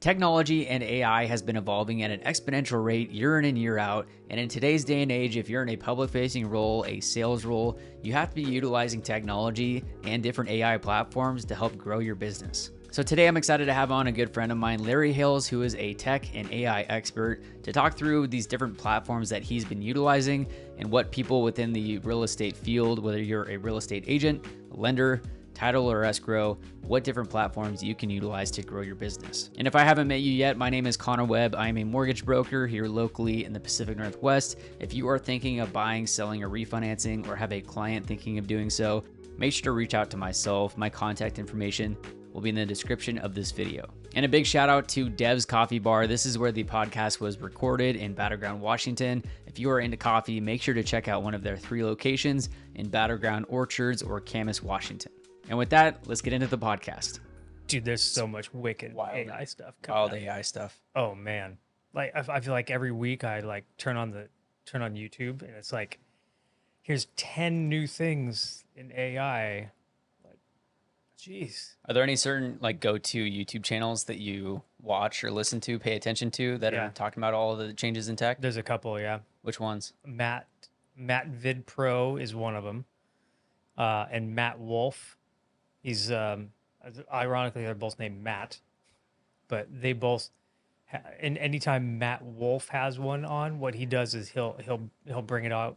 Technology and AI has been evolving at an exponential rate year in and year out, and in today's day and age, if you're in a public-facing role, a sales role, you have to be utilizing technology and different AI platforms to help grow your business. So today I'm excited to have on a good friend of mine, Larry Hales, who is a tech and AI expert, to talk through these different platforms that he's been utilizing and what people within the real estate field, whether you're a real estate agent, a lender, title or escrow, what different platforms you can utilize to grow your business. And if I haven't met you yet, my name is Connor Webb. I am a mortgage broker here locally in the Pacific Northwest. If you are thinking of buying, selling, or refinancing, or have a client thinking of doing so, make sure to reach out to myself. My contact information will be in the description of this video. And a big shout out to Dev's Coffee Bar. This is where the podcast was recorded in Battleground, Washington. If you are into coffee, make sure to check out one of their 3 locations in Battleground Orchards or Camas, Washington. And with that, let's get into the podcast. Dude, there's so much wicked AI stuff. Wild AI stuff. Oh man, like I feel like every week I like turn on YouTube and it's like, here's 10 new things in AI. Like, jeez. Are there any certain like go-to YouTube channels that you watch or listen to, pay attention to that are talking about all of the changes in tech? There's a couple, yeah. Which ones? Matt Vid Pro is one of them, and Matt Wolf. He's ironically they're both named Matt, but they both. And anytime Matt Wolf has one on, what he does is he'll bring it out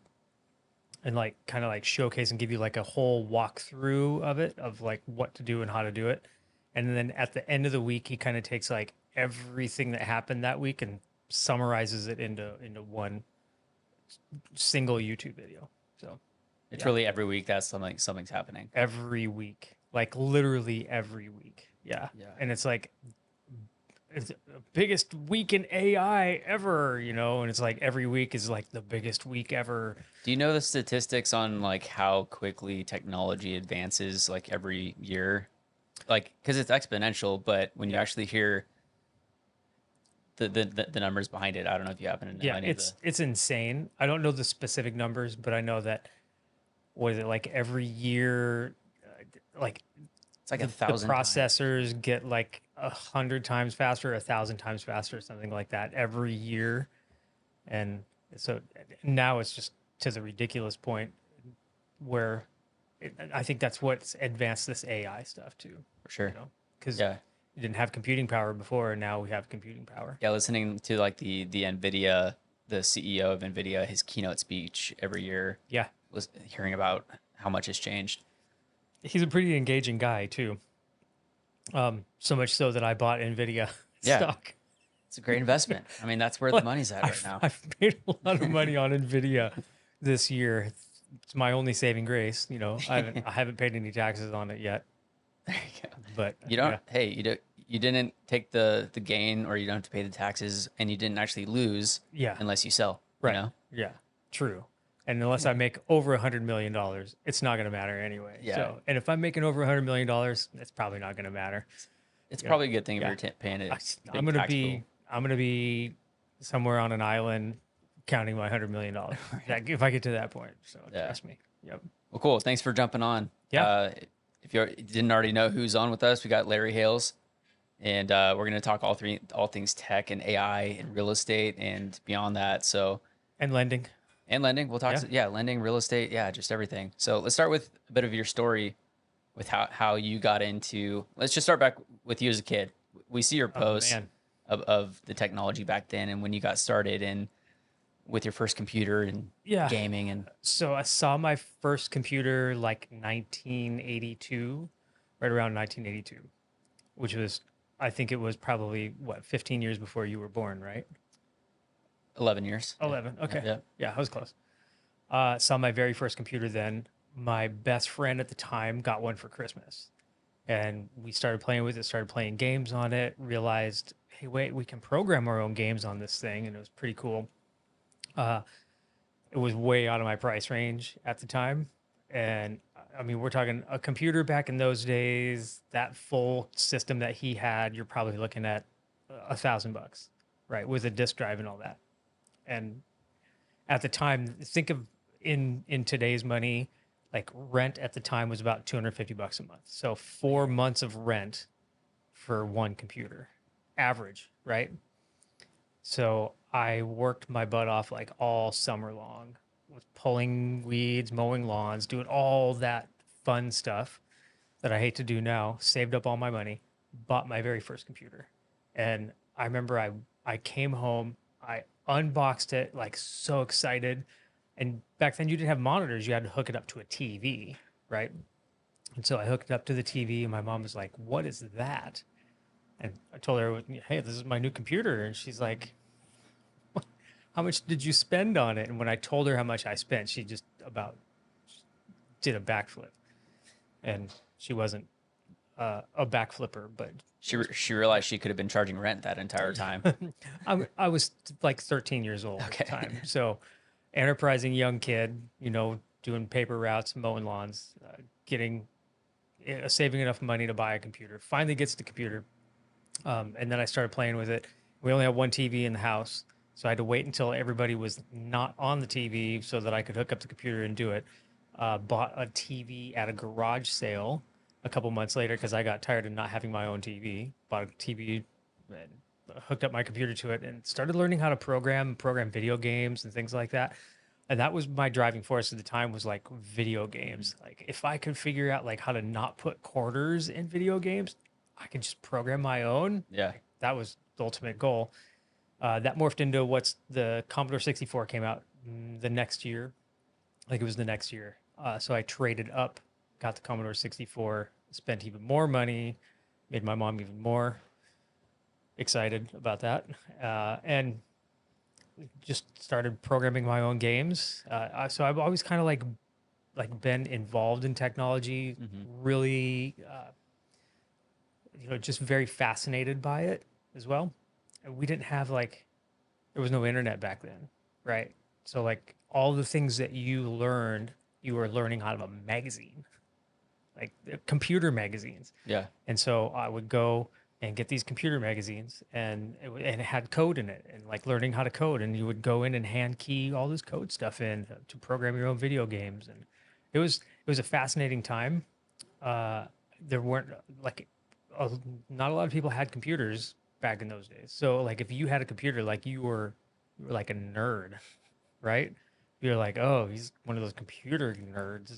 and like kind of like showcase and give you like a whole walkthrough of it, of like what to do and how to do it, and then at the end of the week he kind of takes like everything that happened that week and summarizes it into one single YouTube video. So it's really every week that something's happening. Every week. Like literally every week. Yeah. And it's like, it's the biggest week in AI ever, you know? And it's like every week is like the biggest week ever. Do you know the statistics on like how quickly technology advances like every year? Like, because it's exponential, but when you actually hear the numbers behind it, I don't know if you happen to know any of the... It's insane. I don't know the specific numbers, but I know that, what is it, like every year... like it's like 1,000 the processors get like 100 times faster, 1,000 times faster, something like that every year. And so now it's just to the ridiculous point where I think that's what's advanced this AI stuff too. For sure. You know? Because you didn't have computing power before, and now we have computing power. Yeah, listening to like the NVIDIA, the CEO of NVIDIA, his keynote speech every year. Yeah. Was hearing about how much has changed. He's a pretty engaging guy too. So much so that I bought NVIDIA stock. It's a great investment. I mean, that's where the money's at right now. I've made a lot of money on NVIDIA this year. It's my only saving grace. You know, I haven't paid any taxes on it yet. There you go. But you don't. Yeah. Hey, you didn't take the gain, or you don't have to pay the taxes, and you didn't actually lose. Yeah. Unless you sell. Right. You know? Yeah. True. And unless I make over $100 million, it's not going to matter anyway. Yeah. So, and if I'm making over $100 million, it's probably not going to matter. It's probably a good thing if you're paying it. I'm going to be somewhere on an island counting my $100 million if I get to that point. So trust me. Yep. Well, cool. Thanks for jumping on. Yeah. If you didn't already know who's on with us, we got Larry Hales, and we're going to talk all things tech and AI and real estate and beyond that. So and lending. And lending. We'll talk lending, real estate, just everything. So let's start with a bit of your story with how you got into, let's just start back with you as a kid. We see your posts of the technology back then and when you got started and with your first computer and gaming. And so I saw my first computer like 1982, right around 1982, which was, I think it was probably 15 years before you were born, right? 11 years. 11. Okay. Yeah, I was close. Saw my very first computer then. My best friend at the time got one for Christmas. And we started playing with it, started playing games on it, realized, hey, wait, we can program our own games on this thing. And it was pretty cool. It was way out of my price range at the time. And I mean, we're talking a computer back in those days, that full system that he had, you're probably looking at $1,000, right? With a disk drive and all that. And at the time, think of in today's money, like rent at the time was about $250 a month. So 4 months of rent for one computer. average, right? So I worked my butt off like all summer long, was pulling weeds, mowing lawns, doing all that fun stuff that I hate to do now. Saved up all my money, bought my very first computer. And I remember I came home, I unboxed it like so excited. And back then you didn't have monitors, you had to hook it up to a TV, right? And so I hooked it up to the TV and my mom was like, "What is that?" And I told her, "Hey, this is my new computer." And she's like, "How much did you spend on it?" And when I told her how much I spent, she just about did a backflip. And she wasn't a backflipper, but She realized she could have been charging rent that entire time. I was like 13 years old at the Okay. time. So, enterprising young kid, doing paper routes, mowing lawns, getting saving enough money to buy a computer. Finally gets the computer, and then I started playing with it. We only had one TV in the house, so I had to wait until everybody was not on the TV so that I could hook up the computer and do it. Bought a TV at a garage sale a couple months later because I got tired of not having my own TV. Bought a TV and hooked up my computer to it and started learning how to program video games and things like that. And that was my driving force at the time, was like video games. Like if I could figure out like how to not put quarters in video games, I could just program my own. Yeah. That was the ultimate goal. That morphed into what's the Commodore 64 came out the next year. Like it was the next year. So I traded up, got the Commodore 64, spent even more money, made my mom even more excited about that, and just started programming my own games. So I've always kind of like been involved in technology, really, just very fascinated by it as well. And we didn't have there was no internet back then, right? So like all the things that you were learning out of a magazine, like computer magazines. Yeah. And so I would go and get these computer magazines, and it had code in it, and like learning how to code. And you would go in and hand key all this code stuff in to program your own video games. And it was a fascinating time. There weren't like not a lot of people had computers back in those days. So like if you had a computer, like you were like a nerd, right? You're like, oh, he's one of those computer nerds.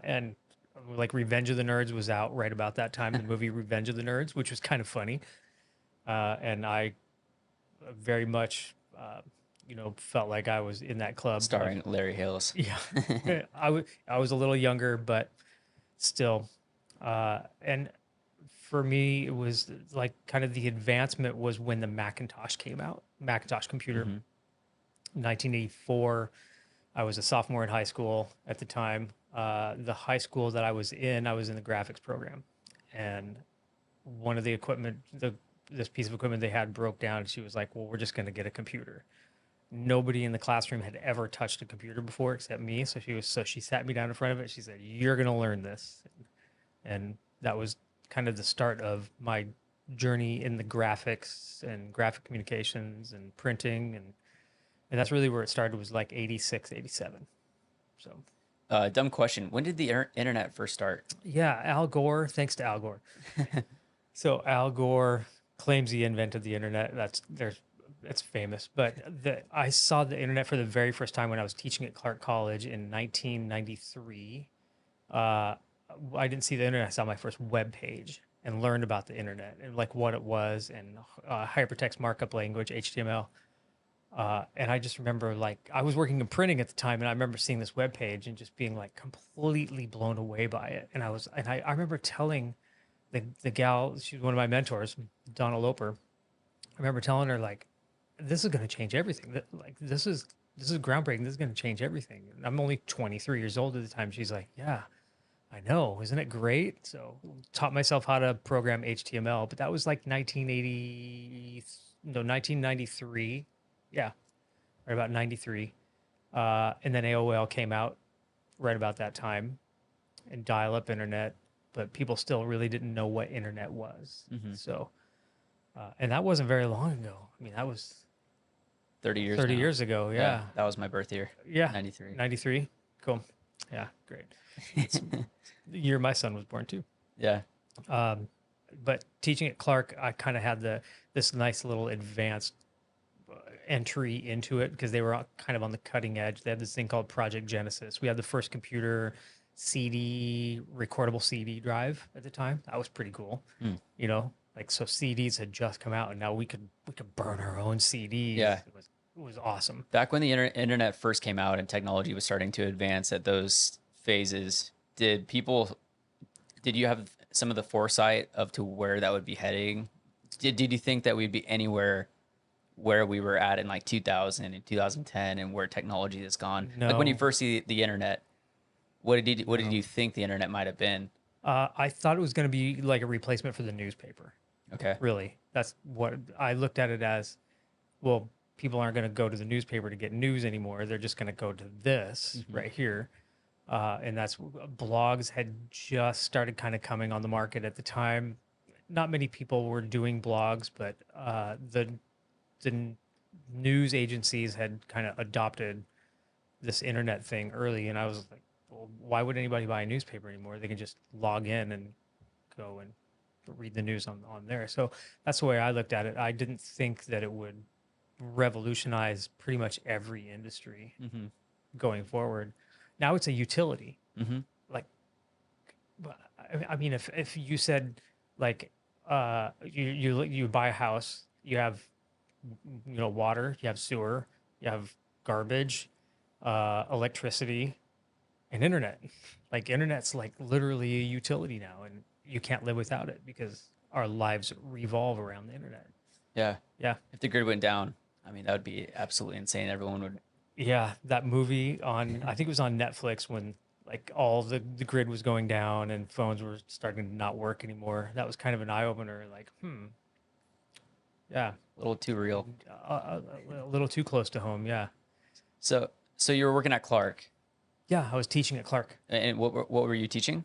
And like Revenge of the Nerds was out right about that time, the movie Revenge of the Nerds, which was kind of funny. And I very much, felt like I was in that club. Starring Larry Hales. Yeah. I was a little younger, but still. And for me, it was like kind of the advancement was when the Macintosh came out, Macintosh computer. 1984. I was a sophomore in high school at the time. The high school that I was in the graphics program, and one of the equipment, this piece of equipment they had broke down. And she was like, "Well, we're just going to get a computer." Nobody in the classroom had ever touched a computer before except me. So she sat me down in front of it. She said, "You're going to learn this," and that was kind of the start of my journey in the graphics and graphic communications and printing, and that's really where it started, was like 86, 87. So Dumb question. When did the internet first start? yeah, Al Gore, thanks to Al Gore. So Al Gore claims he invented the internet. It's famous, but I saw the internet for the very first time when I was teaching at Clark College in 1993. I didn't see the internet. I saw my first web page and learned about the internet and like what it was, and hypertext markup language, HTML. And I just remember, like, I was working in printing at the time, and I remember seeing this web page and just being like completely blown away by it. And I remember telling the gal, she was one of my mentors, Donna Loper. I remember telling her, like, this is going to change everything. Like, this is groundbreaking. This is going to change everything. And I'm only 23 years old at the time. She's like, yeah, I know. Isn't it great? So taught myself how to program HTML, but that was like 1993. Yeah, right about 93. And then AOL came out right about that time, and dial-up internet, but people still really didn't know what internet was. So, and that wasn't very long ago. I mean, that was 30 years 30 now. years ago. Yeah. That was my birth year. Yeah. 93. 93. Cool. Yeah, great. It's the year my son was born too. Yeah. But teaching at Clark, I kind of had this nice little advanced entry into it because they were kind of on the cutting edge. They had this thing called Project Genesis. We had the first computer CD, recordable CD drive at the time. That was pretty cool. Hmm. You know, like so CDs had just come out and now we could burn our own CDs. Yeah. It was awesome. Back when the internet first came out and technology was starting to advance at those phases, did you have some of the foresight of to where that would be heading? Did you think that we'd be anywhere where we were at in like 2000 and 2010 and where technology has gone? Like when you No, first see the internet, what did no. you think the internet might have been? I thought it was going to be like a replacement for the newspaper. Okay. Really, that's what I looked at it as. Well, people aren't going to go to the newspaper to get news anymore. They're just going to go to this Hmm. right here. And that's blogs had just started kind of coming on the market at the time. Not many people were doing blogs, but the news agencies had kind of adopted this internet thing early. And I was like, well, why would anybody buy a newspaper anymore? They can just log in and go and read the news on there. So that's the way I looked at it. I didn't think that it would revolutionize pretty much every industry Hmm. going forward. Now it's a utility. Hmm. Like, I mean, if you said like you buy a house, you have water, you have sewer, you have garbage, electricity, and internet. Like internet's like literally a utility now, and you can't live without it because our lives revolve around the internet. Yeah. Yeah. If the grid went down, I mean, that would be absolutely insane. Everyone would. Yeah, that movie on I think it was on Netflix when like all the grid was going down and phones were starting to not work anymore. That was kind of an eye opener. Like, yeah, A little too real. a little too close to home. Yeah, So you were working at Clark, yeah. I was teaching at Clark, and what were you teaching?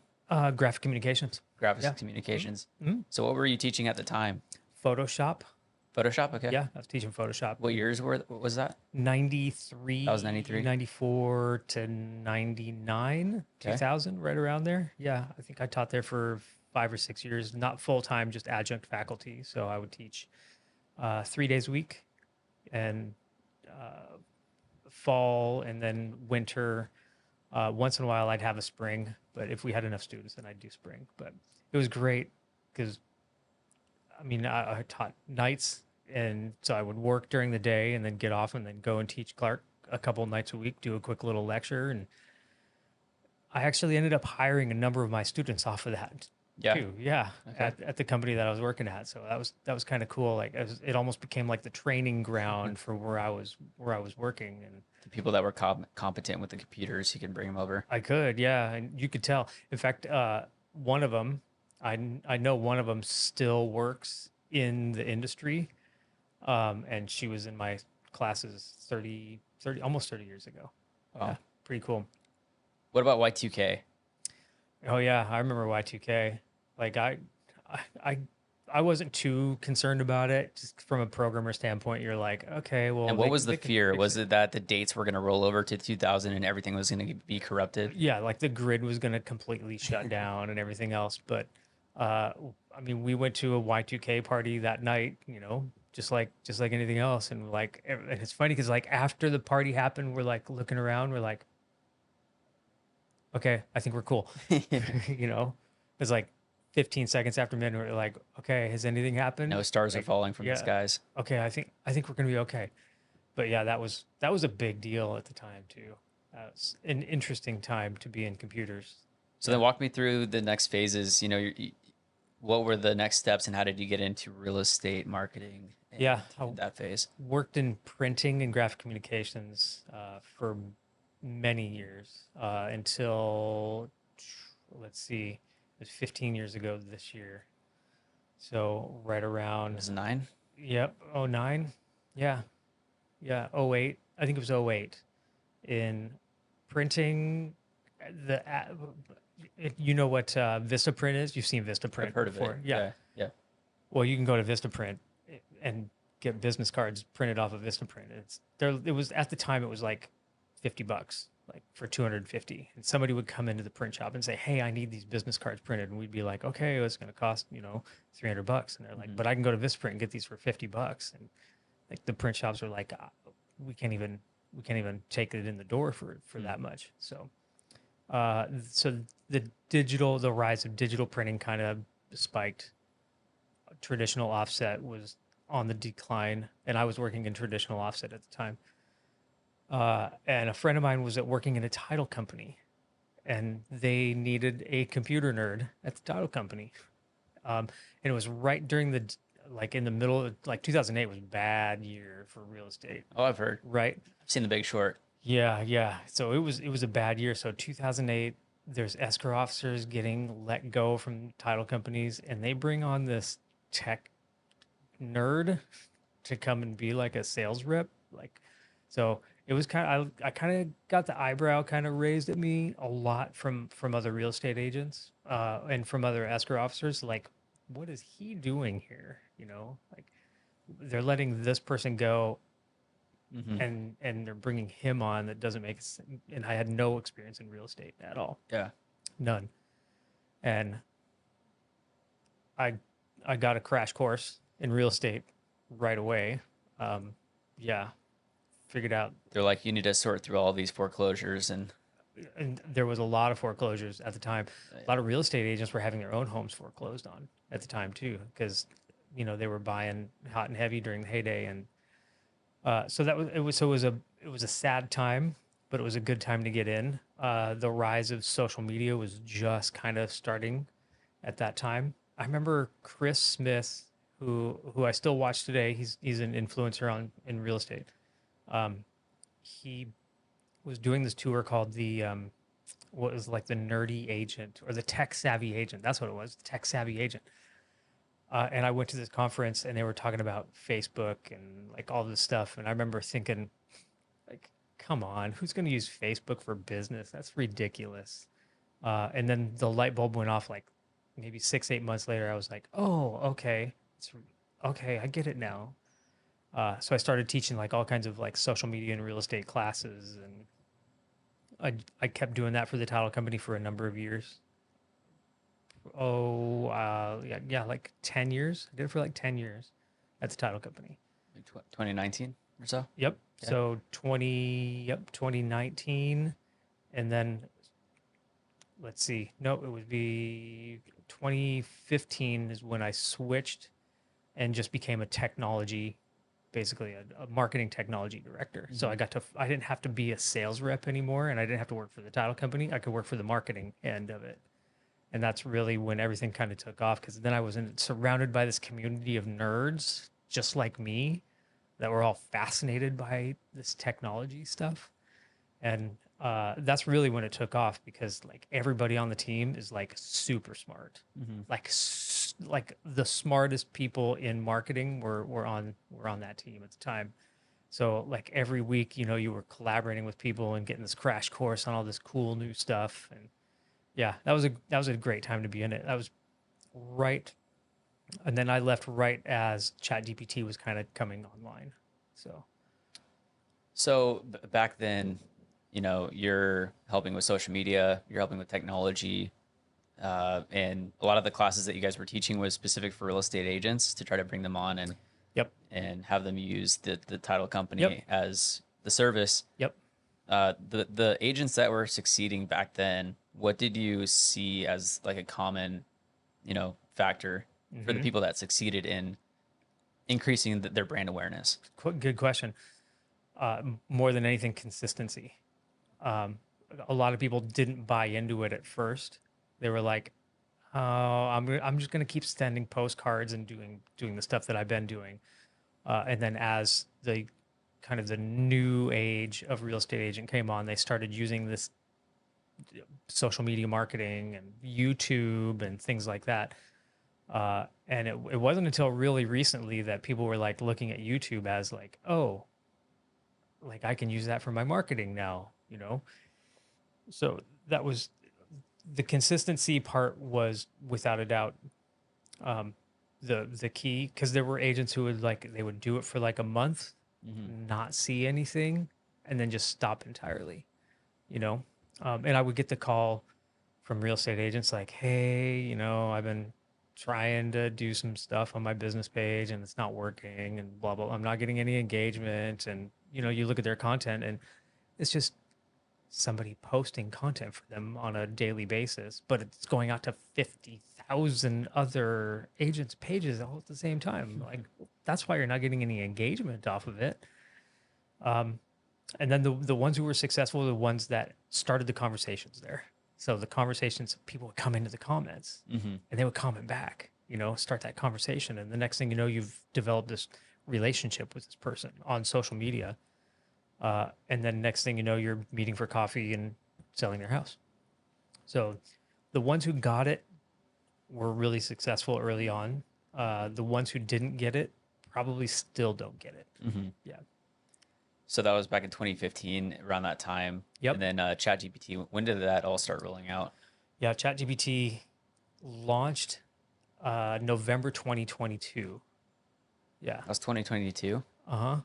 graphic communications. Graphics Yeah, communications. hmm So what were you teaching at the time? Photoshop. Photoshop. Okay. Yeah, I was teaching Photoshop. What years what was that? 93, That was 93. 94 to 99, Okay. 2000, right around there. Yeah, I think I taught there for 5 or 6 years, not full time, just adjunct faculty. So I would teach 3 days a week and uh, fall and then winter. Once in a while, I'd have a spring, but if we had enough students, then I'd do spring. But it was great because I mean, I taught nights, and so I would work during the day and then get off and then go and teach Clark a couple nights a week, do a quick little lecture, and I actually ended up hiring a number of my students off of that Yeah. too. Yeah, Okay. at the company that I was working at. So that was kind of cool. Like it almost became like the training ground for where I was working, and The people that were competent with the computers, you can bring them over. I could, yeah, and you could tell. In fact, one of them, I know one of them still works in the industry, and she was in my classes 30 almost 30 years ago. Yeah, Wow. pretty cool. What about Y2K? Oh yeah, I remember Y2K. Like I, I, I wasn't too concerned about it. Just from a programmer standpoint, you're like, okay, well, And what was the they can fear? fix Was it. it that the dates were going to roll over to 2000 and everything was going to be corrupted? Yeah, like the grid was going to completely shut down and everything else. But uh, I mean, we went to a Y2K party that night, just like anything else. And like, and it's funny because like after the party happened, we're like looking around, we're like, okay, I think we're cool. It's like 15 seconds after midnight, we're like, okay, has anything happened? No stars are Like, falling from the yeah, skies. okay, I think we're gonna be okay. But yeah, that was a big deal at the time too. That was an interesting time to be in computers. So then Yeah. walk me through the next phases. What were the next steps and how did you get into real estate marketing and Yeah, I in that phase? worked in printing and graphic communications for many years until, let's see, it was 15 years ago this year. So right It around, was 9? yep, '09. Yeah, yeah, '08. I think it was '08 in printing. The you know what Vistaprint is? You've seen I've Vistaprint heard of it. before. Yeah. Yeah. Yeah. Well, you can go to Vistaprint and get business cards printed off of Vistaprint. It's there. It was at the time. It was like $50 like for 250, and somebody would come into the print shop and say, "Hey, I need these business cards printed," and we'd be like, "Okay, well, it's going to cost $300," and they're like, Hmm. "But I can go to Vistaprint and get these for $50," and like the print shops are like, "We can't even take it in the door for Mm. that much." So the rise of digital printing kind of spiked. Traditional offset was on the decline, and I was working in traditional offset at the time. And a friend of mine was working in a title company, and they needed a computer nerd at the title company. And it was right during like in the middle of like 2008 was a bad year for real estate, Oh, I've heard. right? I've seen The Big Short. Yeah, yeah. So it was a bad year. So 2008, there's escrow officers getting let go from title companies, and they bring on this tech nerd to come and be like a sales rep. Like, so it was I kind of got the eyebrow kind of raised at me a lot from other real estate agents, and from other escrow officers. Like, what is he doing here? Like they're letting this person go, Hmm. and they're bringing him on that doesn't make sense. And I had no experience in real estate at all, Yeah. none. And I I got a crash course in real estate right away. Um, yeah, figured out, They're like, you need to sort through all these foreclosures and there was a lot of foreclosures at the time. A lot of real estate agents were having their own homes foreclosed on at the time too, because they were buying hot and heavy during the heyday, and so that was it was so it was a sad time, but it was a good time to get in. The rise of social media was just kind of starting at that time. I remember Chris Smith, who I still watch today. He's an influencer in real estate. Um, he was doing this tour called the what was like the nerdy agent or the tech savvy agent. That's what it was, the tech savvy agent. And I went to this conference and they were talking about Facebook and like all this stuff. And I remember thinking, like, come on, who's going to use Facebook for business? That's ridiculous. And then the light bulb went off like maybe 6, 8 months later. I was like, oh, okay. Okay. I get it now. So I started teaching like all kinds of like social media and real estate classes. And I kept doing that for the title company for a number of years. Oh, yeah, yeah, like 10 years. I did it for like 10 years at the title company. like 2019 or so. Yep. Yeah. So 2019. And then let's see. No, it would be 2015 is when I switched and just became a technology, basically a marketing technology director. So Hmm. I didn't have to be a sales rep anymore, and I didn't have to work for the title company. I could work for the marketing end of it. And that's really when everything kind of took off, because then I was surrounded by this community of nerds just like me that were all fascinated by this technology stuff. And that's really when it took off, because like everybody on the team is like super smart, Hmm. like the smartest people in marketing were on that team at the time. So like every week, you were collaborating with people and getting this crash course on all this cool new stuff. And yeah, that was a great time to be in it. That was right, and then I left right as ChatGPT was kind of coming online. So So back then, you're helping with social media, you're helping with technology, and a lot of the classes that you guys were teaching was specific for real estate agents to try to bring them on yep, and have them use the title yep, company as the service. yep. The agents that were succeeding back then, what did you see as like a common, factor for the Hmm. people that succeeded in increasing their brand awareness? Good question. More than anything, consistency. Um, a lot of people didn't buy into it at first. They were like, "Oh, I'm just gonna keep sending postcards and doing the stuff that I've been doing." And then as the kind of the new age of real estate agent came on, they started using this social media marketing and YouTube and things like that. And it wasn't until really recently that people were like looking at YouTube as like, oh, like I can use that for my marketing now. So that was the consistency part was without a doubt um, the key, because there were agents who would like they would do it for like a month, Hmm. not see anything, and then just stop entirely. you know. And I would get the call from real estate agents like, hey, I've been trying to do some stuff on my business page and it's not working and blah, blah. I'm not getting any engagement. And, you look at their content and it's just somebody posting content for them on a daily basis, but it's going out to 50,000 other agents' pages all at the same time. Like, that's why you're not getting any engagement off of it. And then the ones who were successful were the ones that started the conversations there. So the conversations, people would come into the comments and they would comment back, start that conversation. And the next thing you know, you've developed this relationship with this person on social media. And then next thing you know, you're meeting for coffee and selling their house. So the ones who got it were really successful early on. The ones who didn't get it probably still don't get it. Yeah. So that was back in 2015, around that time. Yep. And then ChatGPT, when did that all start rolling out? Yeah, ChatGPT launched November 2022. Yeah. That was 2022. Uh-huh.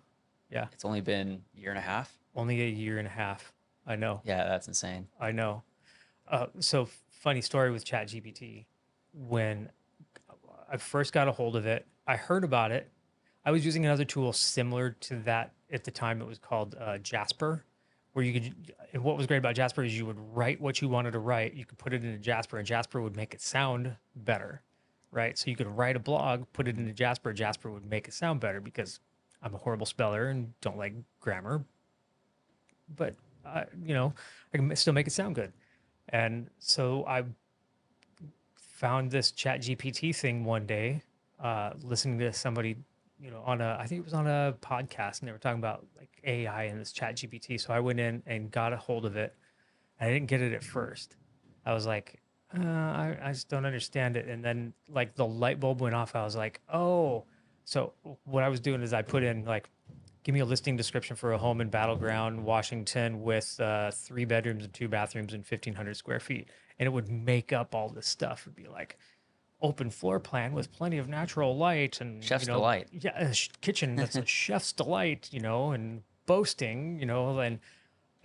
Yeah. It's only been a year and a half. Only a year and a half. I know. Yeah, that's insane. I know. So funny story with ChatGPT. When I first got a hold of it, I heard about it. I was using another tool similar to that at the time. It was called Jasper, where you could, and what was great about Jasper is you would write what you wanted to write. You could put it into Jasper and Jasper would make it sound better, right? So you could write a blog, put it into Jasper. Jasper would make it sound better because I'm a horrible speller and don't like grammar, but I can still make it sound good. And so I found this ChatGPT thing one day, listening to somebody, I think it was on a podcast, and they were talking about like AI and this ChatGPT. So I went in and got a hold of it. I didn't get it at first. I was like, I just don't understand it. And then like the light bulb went off. I was like, oh, so what I was doing is I put in like, give me a listing description for a home in Battleground, Washington, with 3 bedrooms and 2 bathrooms and 1,500 square feet. And it would make up all this stuff. It'd be like, open floor plan with plenty of natural light and Chef's delight. Yeah, kitchen that's a chef's delight, and boasting, and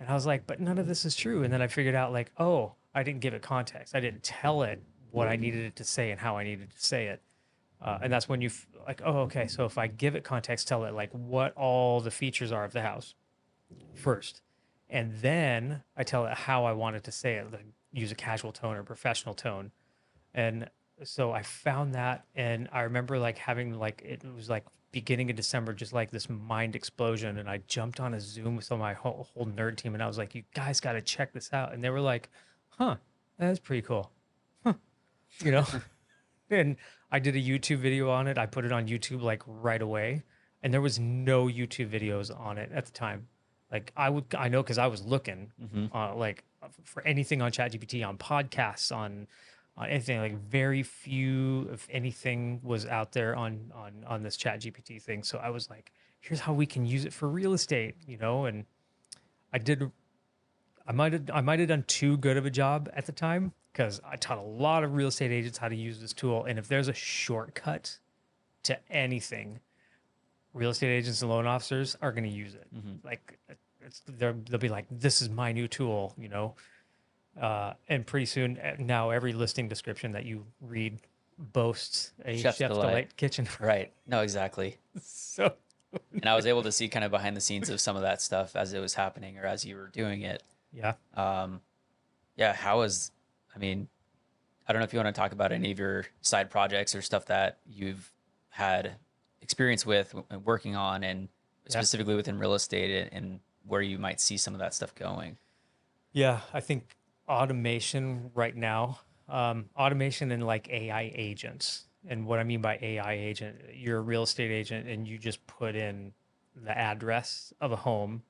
I was like, but none of this is true. And then I figured out like, oh, I didn't give it context. I didn't tell it what I needed it to say and how I needed to say it. And that's when you like, oh, okay. So if I give it context, tell it like what all the features are of the house first, and then I tell it how I want it to say it, like use a casual tone or professional tone, and so I found that, and I remember like having like, it was like beginning of December, just like this mind explosion. And I jumped on a Zoom with my whole nerd team, and I was like, you guys got to check this out. And they were like, huh, that's pretty cool. Huh. And I did a YouTube video on it. I put it on YouTube like right away. And there was no YouTube videos on it at the time. Like I know, cause I was looking like for anything on ChatGPT, on podcasts, on anything. Like very few, if anything, was out there on this ChatGPT thing. So I was like, here's how we can use it for real estate, and I might have done too good of a job at the time, because I taught a lot of real estate agents how to use this tool. And if there's a shortcut to anything, real estate agents and loan officers are going to use it. Like they'll be like, this is my new tool, and pretty soon now every listing description that you read boasts a chef's delight kitchen. Right. No, exactly. So, and I was able to see kind of behind the scenes of some of that stuff as it was happening or as you were doing it. Yeah. Yeah. I don't know if you want to talk about any of your side projects or stuff that you've had experience with and working on, and specifically within real estate, and where you might see some of that stuff going. Yeah. I think automation right now, automation and like AI agents. And what I mean by AI agent, you're a real estate agent and you just put in the address of a home,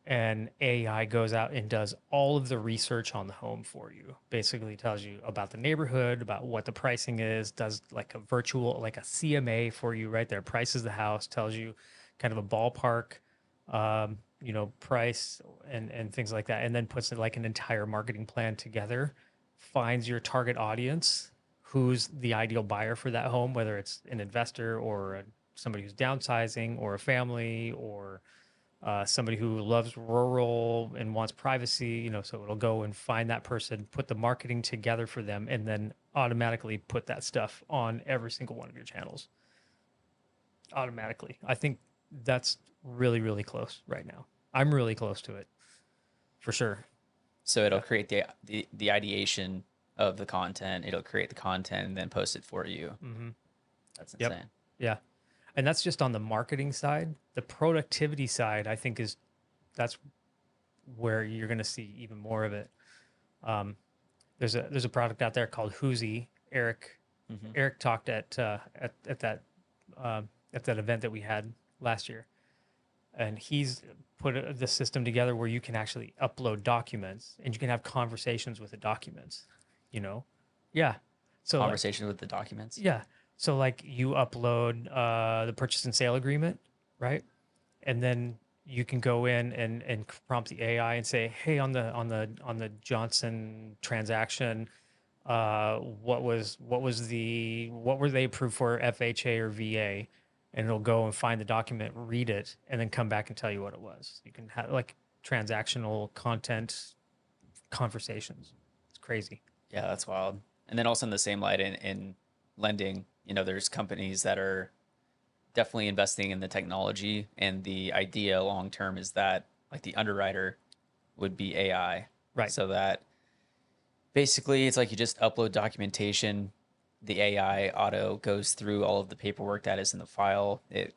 and AI goes out and does all of the research on the home for you. Basically tells you about the neighborhood, about what the pricing is, does like a virtual, like a CMA for you right there, prices the house, tells you kind of a ballpark, price and things like that. And then puts like an entire marketing plan together, finds your target audience, who's the ideal buyer for that home, whether it's an investor or somebody who's downsizing or a family or somebody who loves rural and wants privacy, so it'll go and find that person, put the marketing together for them, and then automatically put that stuff on every single one of your channels automatically. I think that's really, really close right now. I'm really close to it for sure. So it'll Yeah. create the ideation of the content. It'll create the content and then post it for you. Mm-hmm. That's Yep. insane. Yeah. And that's just on the marketing side. The productivity side, I think, that's where you're going to see even more of it. There's a product out there called Whoozy. Mm-hmm. Eric talked at that event that we had last year, and he's put the system together where you can actually upload documents and you can have conversations with the documents. You know, yeah. So like, Conversation with the documents. yeah. So like you upload the purchase and sale agreement, right? And then you can go in and prompt the AI and say, "Hey, on the Johnson transaction, what were they approved for, FHA or VA?" And it'll go and find the document, read it, and then come back and tell you what it was. You can have like transactional content conversations. It's crazy. Yeah, that's wild. And then also in the same light in lending, there's companies that are definitely investing in the technology, and the idea long term is that like the underwriter would be AI. Right. So that basically it's like you just upload documentation, the AI auto goes through all of the paperwork that is in the file. It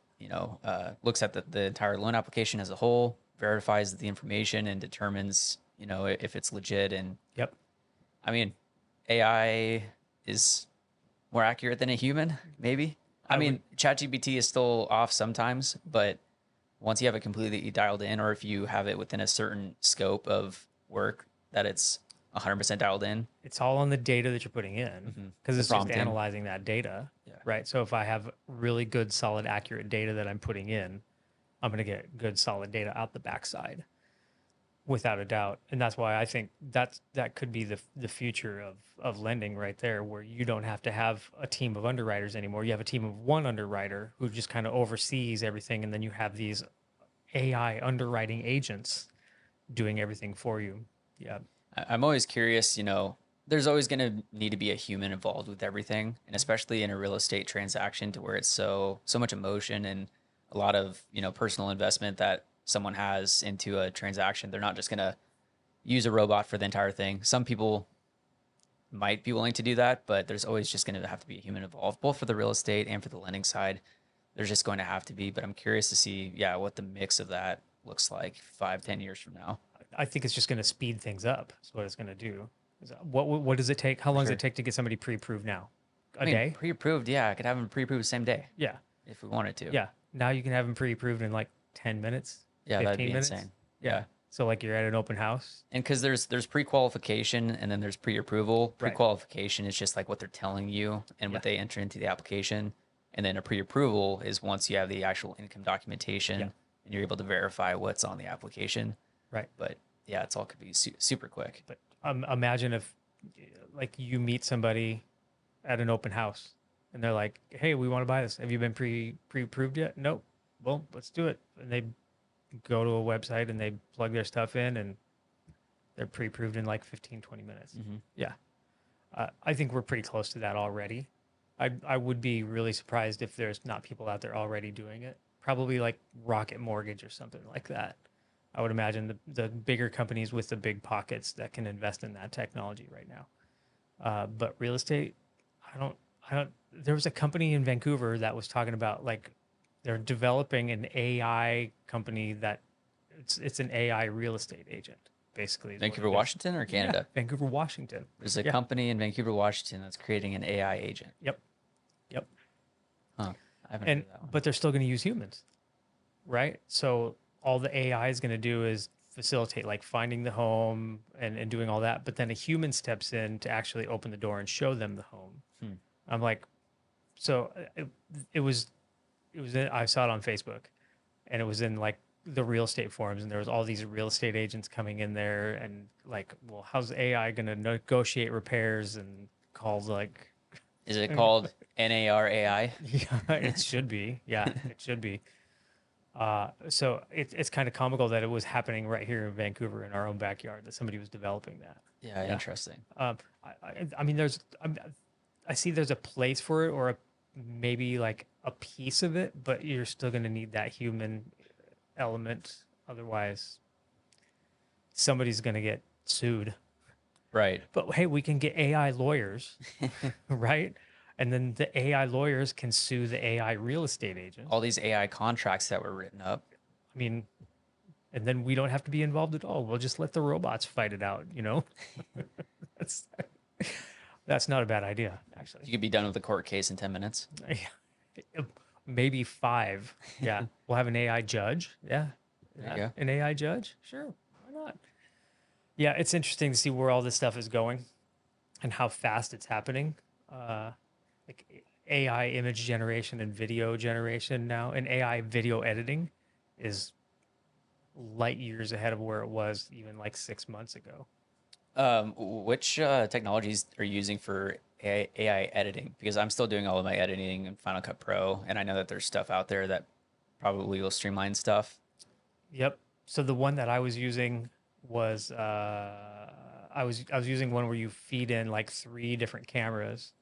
looks at the entire loan application as a whole, verifies the information, and determines if it's legit. And Yep. I mean, AI is more accurate than a human, maybe. I I would. mean, ChatGPT is still off sometimes, but once you have it completely dialed in, or if you have it within a certain scope of work that it's 100% dialed in, It's all on the data that you're putting in because the it's just prompting. analyzing that data, Yeah. right? So if I have really good, solid, accurate data that I'm putting in, I'm going to get good, solid data out the backside, without a doubt. And that's why I think that could be the future of lending right there, where you don't have to have a team of underwriters anymore. You have a team of one underwriter who just kind of oversees everything, and then you have these AI underwriting agents doing everything for you. Yeah. I'm always curious, there's always going to need to be a human involved with everything, and especially in a real estate transaction to where it's so much emotion and a lot of, personal investment that someone has into a transaction. They're not just going to use a robot for the entire thing. Some people might be willing to do that, but there's always just going to have to be a human involved, both for the real estate and for the lending side. There's just going to have to be, but I'm curious to see, yeah, what the mix of that looks like 5, 10 years from now. I think it's just going to speed things up. Is what it's going to do. What does it take? How For long does it sure. take to get somebody pre-approved now? I A mean, day? pre-approved, yeah, I could have them pre-approved the same day Yeah. if we wanted to. Yeah. Now you can have them pre-approved in like 10 minutes, Yeah, that'd 15 be minutes. insane. Yeah. Yeah. So like you're at an open house. And because there's pre-qualification and then there's pre-approval. Right. Pre-qualification is just like what they're telling you and Yeah. what they enter into the application. And then a pre-approval is once you have the actual income documentation Yeah. and you're able to verify what's on the application. Right. But yeah, it's all could be super quick. But imagine if like you meet somebody at an open house and they're like, "Hey, we want to buy this. Have you been pre-approved yet?" Nope. Well, let's do it. And they go to a website and they plug their stuff in and they're pre-approved in like 15, 20 minutes. Mm-hmm. Yeah. I think we're pretty close to that already. I would be really surprised if there's not people out there already doing it. Probably like Rocket Mortgage or something like that. I would imagine the bigger companies with the big pockets that can invest in that technology right now. But real estate, I don't. There was a company in Vancouver that was talking about like they're developing an AI company that it's an AI real estate agent, basically. Is what Vancouver, it is. Washington or Yeah, Canada? Vancouver, Washington. There's a Yeah. company in Vancouver, Washington that's creating an AI agent. Yep. Yep. Huh. I haven't And heard of that one. but they're still going to use humans, right? So all the AI is going to do is facilitate like finding the home and doing all that, but then a human steps in to actually open the door and show them the home. Hmm. I'm like, so it was I saw it on Facebook, and it was in like the real estate forums, and there was all these real estate agents coming in there and like, well, how's AI going to negotiate repairs and calls like Is it called NARAI? yeah, it should be. Yeah, it should be. So it's kind of comical that it was happening right here in Vancouver in our own backyard, that somebody was developing that. Yeah, Yeah. interesting. I mean, I see there's a place for it, or maybe like a piece of it, but you're still going to need that human element. Otherwise, somebody's going to get sued. Right. But hey, we can get AI lawyers, right? And then the AI lawyers can sue the AI real estate agents. All these AI contracts that were written up. I mean, and then we don't have to be involved at all. We'll just let the robots fight it out, you know? that's that's not a bad idea, actually. You could be done with the court case in 10 minutes. Maybe 5. Yeah. We'll have an AI judge. Yeah. There you go. An AI judge? Sure. Why not? Yeah, it's interesting to see where all this stuff is going and how fast it's happening. Like AI image generation and video generation now, and AI video editing is light years ahead of where it was even like 6 months ago. Which technologies are you using for AI editing? Because I'm still doing all of my editing in Final Cut Pro, and I know that there's stuff out there that probably will streamline stuff. Yep. So the one that I was using was I was using one where you feed in like 3 different cameras,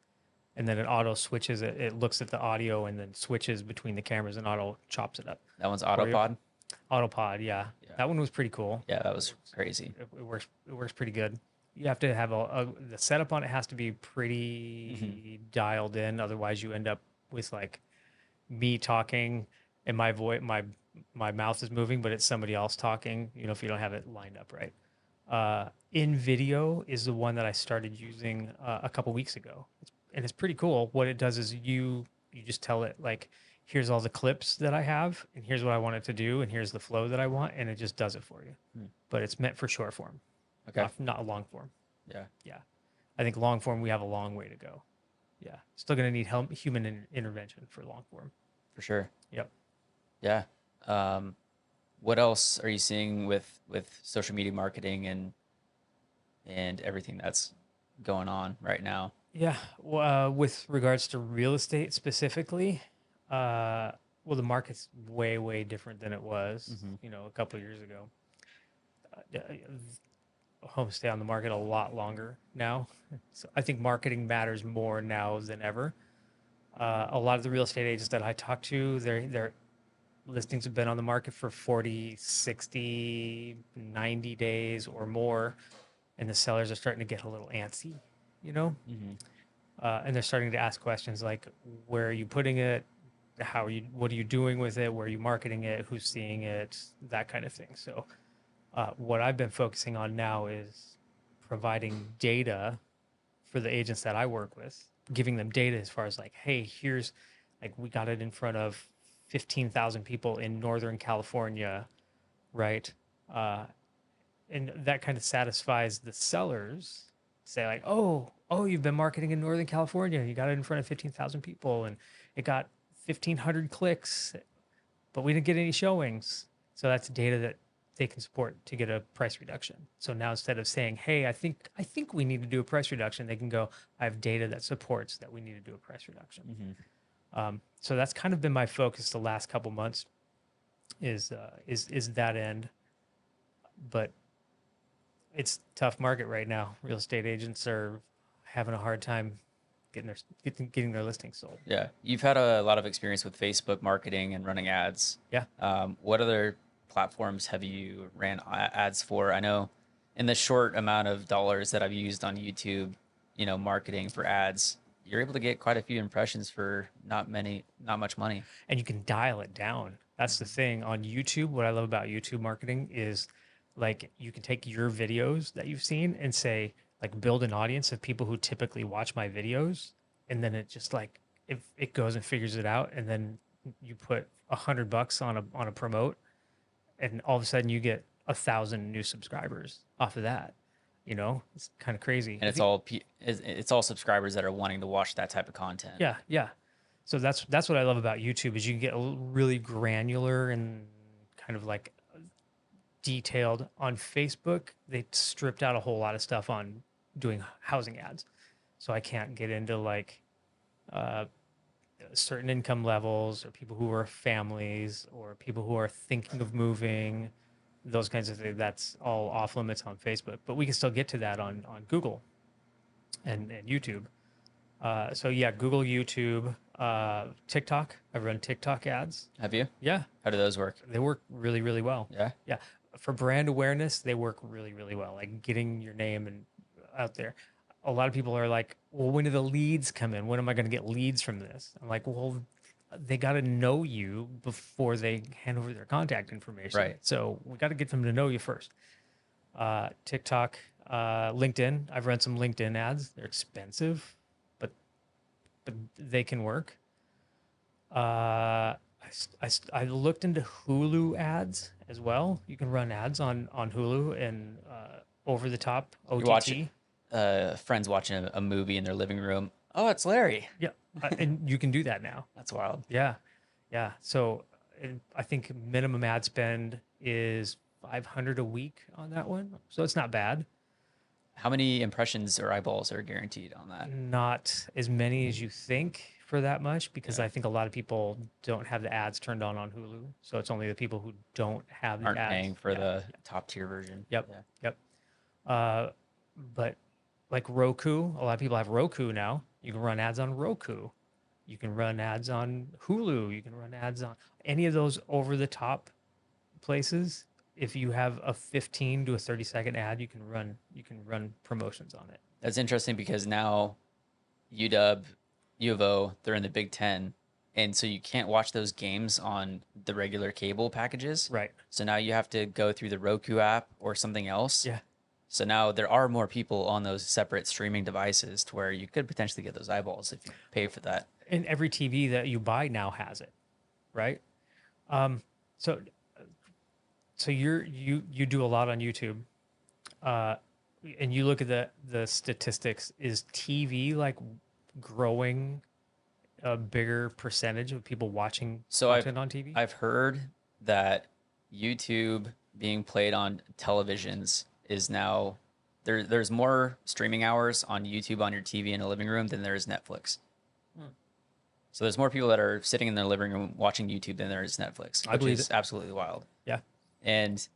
and then it auto switches it. It looks at the audio and then switches between the cameras and auto chops it up That one's for you. Autopod. Autopod, yeah. Yeah. That one was pretty cool. Yeah, that was crazy. It works. It works pretty good. You have to have the setup on it has to be pretty dialed in. Otherwise, you end up with like me talking and my voice, my mouth is moving, but it's somebody else talking. You know, if you don't have it lined up right. In video is the one that I started using a couple weeks ago, and it's pretty cool. What it does is you just tell it like, here's all the clips that I have, and here's what I want it to do, and here's the flow that I want, and it just does it for you. But it's meant for short form, Okay. not a long form. Yeah. Yeah, I think long form we have a long way to go. Yeah, still gonna need human intervention for long form. For sure. Yep. Yeah. What else are you seeing with social media marketing and everything that's going on right now? Yeah. With regards to real estate specifically, well, the market's way different than it was, you know, a couple of years ago. Homes stay on the market a lot longer now, so I think marketing matters more now than ever. A lot of the real estate agents that I talk to, their listings have been on the market for 40, 60, 90 days or more, and the sellers are starting to get a little antsy, you know? And they're starting to ask questions like, where are you putting it? What are you doing with it? Where are you marketing it? Who's seeing it? That kind of thing. So what I've been focusing on now is providing data for the agents that I work with, giving them data as far as like, hey, here's like, we got it in front of 15,000 people in Northern California, right? And that kind of satisfies the sellers. Say like, oh, you've been marketing in Northern California. You got it in front of 15,000 people and it got 1,500 clicks, but we didn't get any showings. So that's data that they can support to get a price reduction. So now instead of saying, hey, I think we need to do a price reduction, they can go, I have data that supports that we need to do a price reduction. So that's kind of been my focus the last couple months is that end. But it's a tough market right now. Real estate agents are having a hard time getting their listings sold. Yeah. You've had a lot of experience with Facebook marketing and running ads. Yeah. What other platforms have you ran ads for? I know in the short amount of dollars that I've used on YouTube, you know, marketing for ads, you're able to get quite a few impressions for not much money. And you can dial it down. That's the thing on YouTube. What I love about YouTube marketing is like you can take your videos that you've seen and say like build an audience of people who typically watch my videos, and then it just like if it goes and figures it out, and then you put $100 on a promote, and all of a sudden you get 1,000 new subscribers off of that. You know, it's kind of crazy. And it's all subscribers that are wanting to watch that type of content. Yeah. So that's what I love about YouTube is you can get really granular and kind of like detailed. On Facebook, they stripped out a whole lot of stuff on doing housing ads. So I can't get into like certain income levels, or people who are families, or people who are thinking of moving, those kinds of things. That's all off limits on Facebook, but we can still get to that on Google and YouTube. So yeah, Google, YouTube, TikTok. I run TikTok ads. Have you? Yeah, How do those work? they work really, really well. Yeah. Yeah, for brand awareness, they work really, really well. Like getting your name and out there. A lot of people are like, "Well, when do the leads come in? When am I going to get leads from this?" I'm like, "Well, they got to know you before they hand over their contact information. Right. So we got to get them to know you first." TikTok, LinkedIn. I've run some LinkedIn ads. They're expensive, but they can work. I looked into Hulu ads as well. You can run ads on Hulu and over the top OTT. You're watching friends watching a movie in their living room. Oh, it's Larry. Yeah, and you can do that now. That's wild. Yeah, yeah. So I think minimum ad spend is 500 a week on that one. So it's not bad. How many impressions or eyeballs are guaranteed on that? Not as many as you think for that much, because Yeah. I think a lot of people don't have the ads turned on Hulu. So it's only the people who don't have the Aren't ads. paying for Yeah. the top tier version. Yep. Yeah. Yep. But like Roku, a lot of people have Roku now. You can run ads on Roku. You can run ads on Hulu. You can run ads on any of those over the top places. If you have a 15 to a 30-second ad, you can run promotions on it. That's interesting because now UW, U of O, they're in the Big Ten. And so you can't watch those games on the regular cable packages. Right. So now you have to go through the Roku app or something else. Yeah. So now there are more people on those separate streaming devices to where you could potentially get those eyeballs if you pay for that. And every TV that you buy now has it, right? So you do a lot on YouTube, and you look at the statistics. Is TV like growing a bigger percentage of people watching content on TV? I've heard that YouTube being played on televisions is now there's more streaming hours on YouTube on your TV in a living room than there is Netflix. So there's more people that are sitting in their living room watching YouTube than there is Netflix, which is absolutely wild. Yeah. And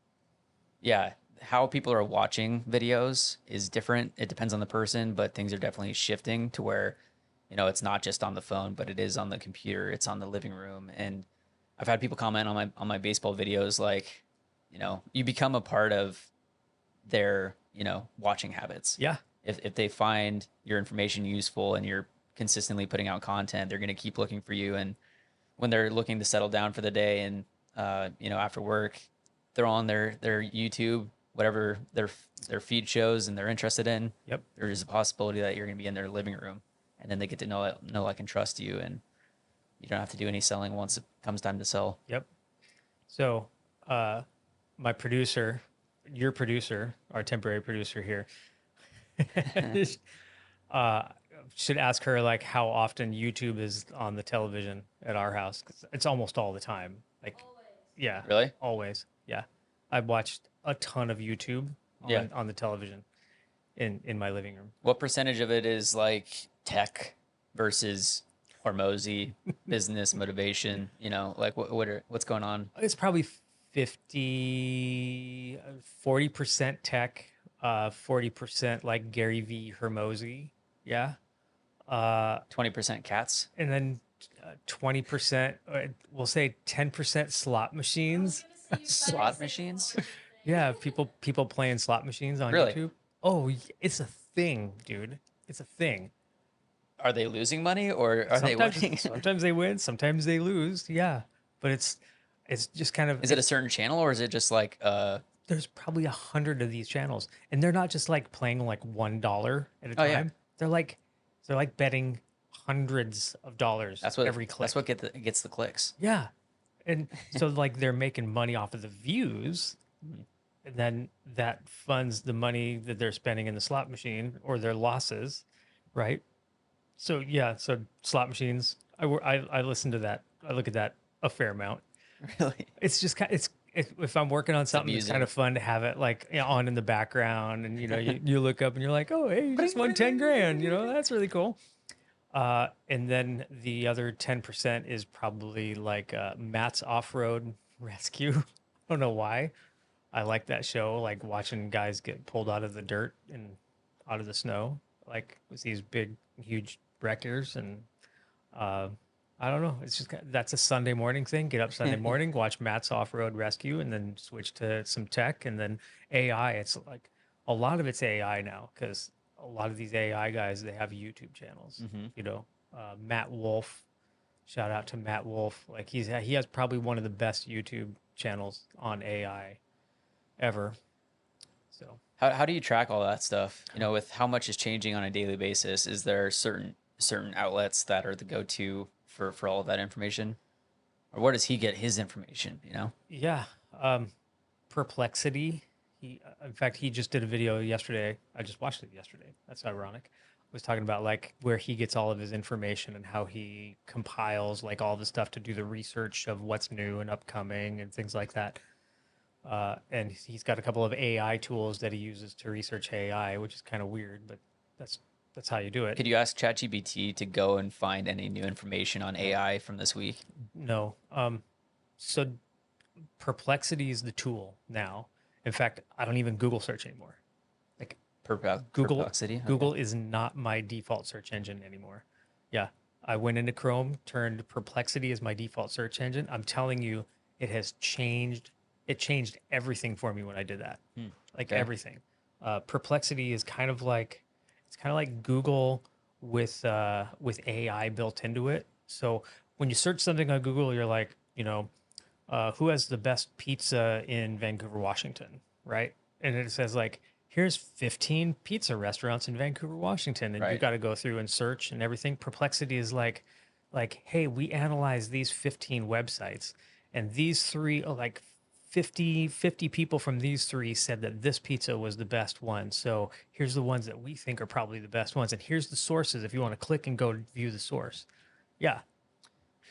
yeah, how people are watching videos is different. It depends on the person, but things are definitely shifting to where, it's not just on the phone, but it is on the computer. It's on the living room. And I've had people comment on my baseball videos like, you become a part of their, watching habits. Yeah. If they find your information useful and you're consistently putting out content, they're going to keep looking for you. And when they're looking to settle down for the day and, after work, they're on their YouTube, whatever their feed shows and they're interested in. Yep. There is a possibility that you're going to be in their living room, and then they get to know, like, and trust you, and you don't have to do any selling once it comes time to sell. Yep. So, my producer, your producer, our temporary producer here, should ask her like how often YouTube is on the television at our house. 'Cause it's almost all the time. Like, always. Yeah, Really? Always. Yeah. I've watched a ton of YouTube on the television in my living room. What percentage of it is like tech versus Hormozy, business motivation? Like what's going on? It's probably 40% tech, 40% like Gary V. Hormozy. Yeah. 20% cats. And then 20%, we'll say 10% slot machines. Slot machines? Yeah, people playing slot machines on Really? YouTube. Oh, it's a thing, dude. It's a thing. Are they losing money or are they winning? Sometimes they win, sometimes they lose. Yeah, but it's just kind of. Is it a certain channel or is it just like There's probably 100 of these channels, and they're not just like playing like $1 at a time. Yeah. They're like betting hundreds of dollars every click. That's what gets the clicks. Yeah, and so like they're making money off of the views, and then that funds the money that they're spending in the slot machine or their losses, right? So yeah, so slot machines. I listen to that. I look at that a fair amount. Really? It's just if I'm working on something, it's kind of fun to have it like on in the background, and you look up and you're like, oh hey, you just won 10 grand. That's really cool. And then the other 10% is probably like Matt's off-road rescue. I don't know why. I like that show, like watching guys get pulled out of the dirt and out of the snow, like with these big, huge wreckers. And uh, I don't know. It's just that's a Sunday morning thing. Get up Sunday morning, watch Matt's off-road rescue, and then switch to some tech and then AI. It's like a lot of it's AI now because a lot of these AI guys they have YouTube channels. Hmm. You know, Matt Wolf. Shout out to Matt Wolf. Like he has probably one of the best YouTube channels on AI ever. So How do you track all that stuff? With how much is changing on a daily basis, is there certain outlets that are the go-to for all of that information? Or where does he get his information? yeah, um, Perplexity. In fact, he just did a video yesterday. I just watched it yesterday. That's ironic. Was talking about like where he gets all of his information and how he compiles like all the stuff to do the research of what's new and upcoming and things like that. And he's got a couple of AI tools that he uses to research AI, which is kind of weird, but that's that's how you do it. Could you ask ChatGPT to go and find any new information on AI from this week? No. So Perplexity is the tool now. In fact, I don't even Google search anymore. Like Google Perplexity. Okay. Google is not my default search engine anymore. Yeah. I went into Chrome, turned Perplexity as my default search engine. I'm telling you, it has changed. It changed everything for me when I did that. Hmm. Like Okay. everything. Perplexity is kind of like it's kind of like Google with AI built into it. So when you search something on Google, you're like, who has the best pizza in Vancouver, Washington, right? And it says like, here's 15 pizza restaurants in Vancouver, Washington, and you Right. got to go through and search and everything. Perplexity is like, hey, we analyzed these 15 websites, and these three, like 50 people from these three said that this pizza was the best one. So here's the ones that we think are probably the best ones, and here's the sources if you want to click and go view the source. Yeah,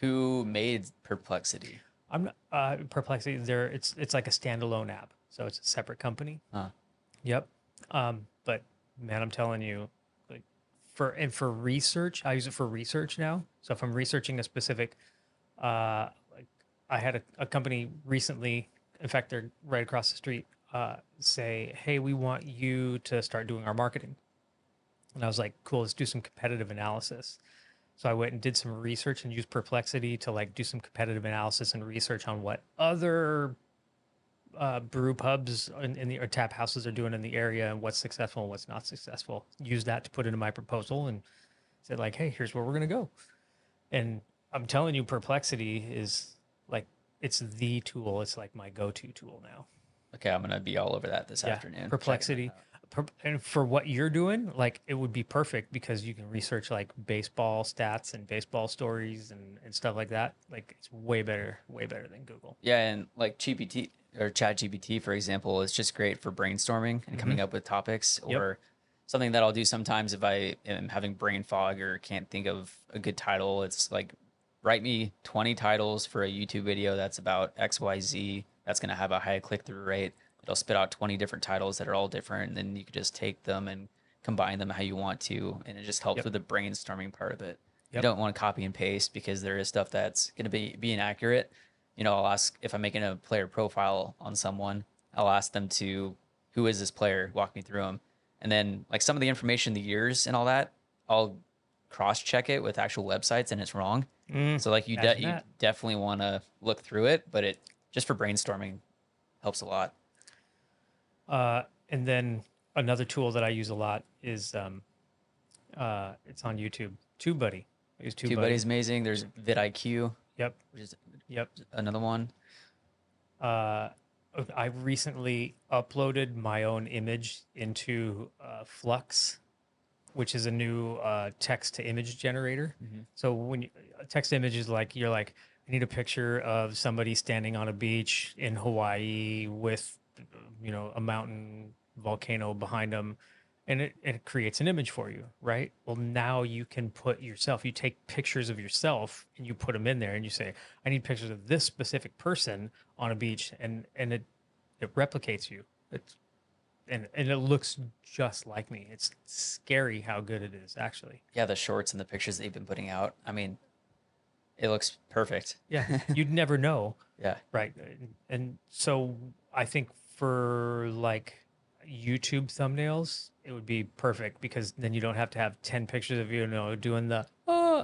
Who made Perplexity? I'm not, Perplexity. There, it's like a standalone app, so it's a separate company. Huh. Yep. But man, I'm telling you, like for research, I use it for research now. So if I'm researching a specific, like I had a company recently. In fact, they're right across the street. Say, hey, we want you to start doing our marketing, and I was like, cool, let's do some competitive analysis. So I went and did some research and used Perplexity to like do some competitive analysis and research on what other brew pubs in the or tap houses are doing in the area and what's successful and what's not successful. Use that to put into my proposal and said like, hey, here's where we're gonna go. And I'm telling you, Perplexity is like it's the tool. It's like my go-to tool now. Okay, I'm gonna be all over that this Yeah, afternoon. Checking that Perplexity. out. And for what you're doing, like it would be perfect because you can research like baseball stats and baseball stories and stuff like that. Like it's way better than Google. Yeah, and like GPT or ChatGPT, for example, is just great for brainstorming and Hmm. coming up with topics, Yep. or something that I'll do sometimes if I am having brain fog or can't think of a good title. It's like, write me 20 titles for a YouTube video that's about XYZ that's going to have a high click through rate. It'll spit out 20 different titles that are all different, and then you could just take them and combine them how you want to, and it just helps Yep. with the brainstorming part of it. You Yep. don't want to copy and paste because there is stuff that's going to be inaccurate. I'll ask if I'm making a player profile on someone, I'll ask them to, who is this player? Walk me through them. And then, like, some of the information, the years and all that, I'll cross check it with actual websites and it's wrong. So, like, Imagine you that. definitely want to look through it, but it just for brainstorming helps a lot. And then another tool that I use a lot is it's on YouTube. TubeBuddy. I use TubeBuddy TubeBuddy. is amazing. There's vidIQ, Yep. which is Yep. another one. Uh, I recently uploaded my own image into Flux, which is a new text to image generator. Hmm. So when text to image is like you're like, I need a picture of somebody standing on a beach in Hawaii with, a mountain volcano behind them, and it creates an image for you, right? Well, now you can put yourself. You take pictures of yourself and you put them in there, and you say, I need pictures of this specific person on a beach, and it replicates you. It's and it looks just like me. It's scary how good it is, actually. Yeah, the shorts and the pictures they've been putting out. I mean, it looks perfect. Yeah, you'd never know, Yeah. right? And so I think for like YouTube thumbnails, it would be perfect because then you don't have to have 10 pictures of you know, doing the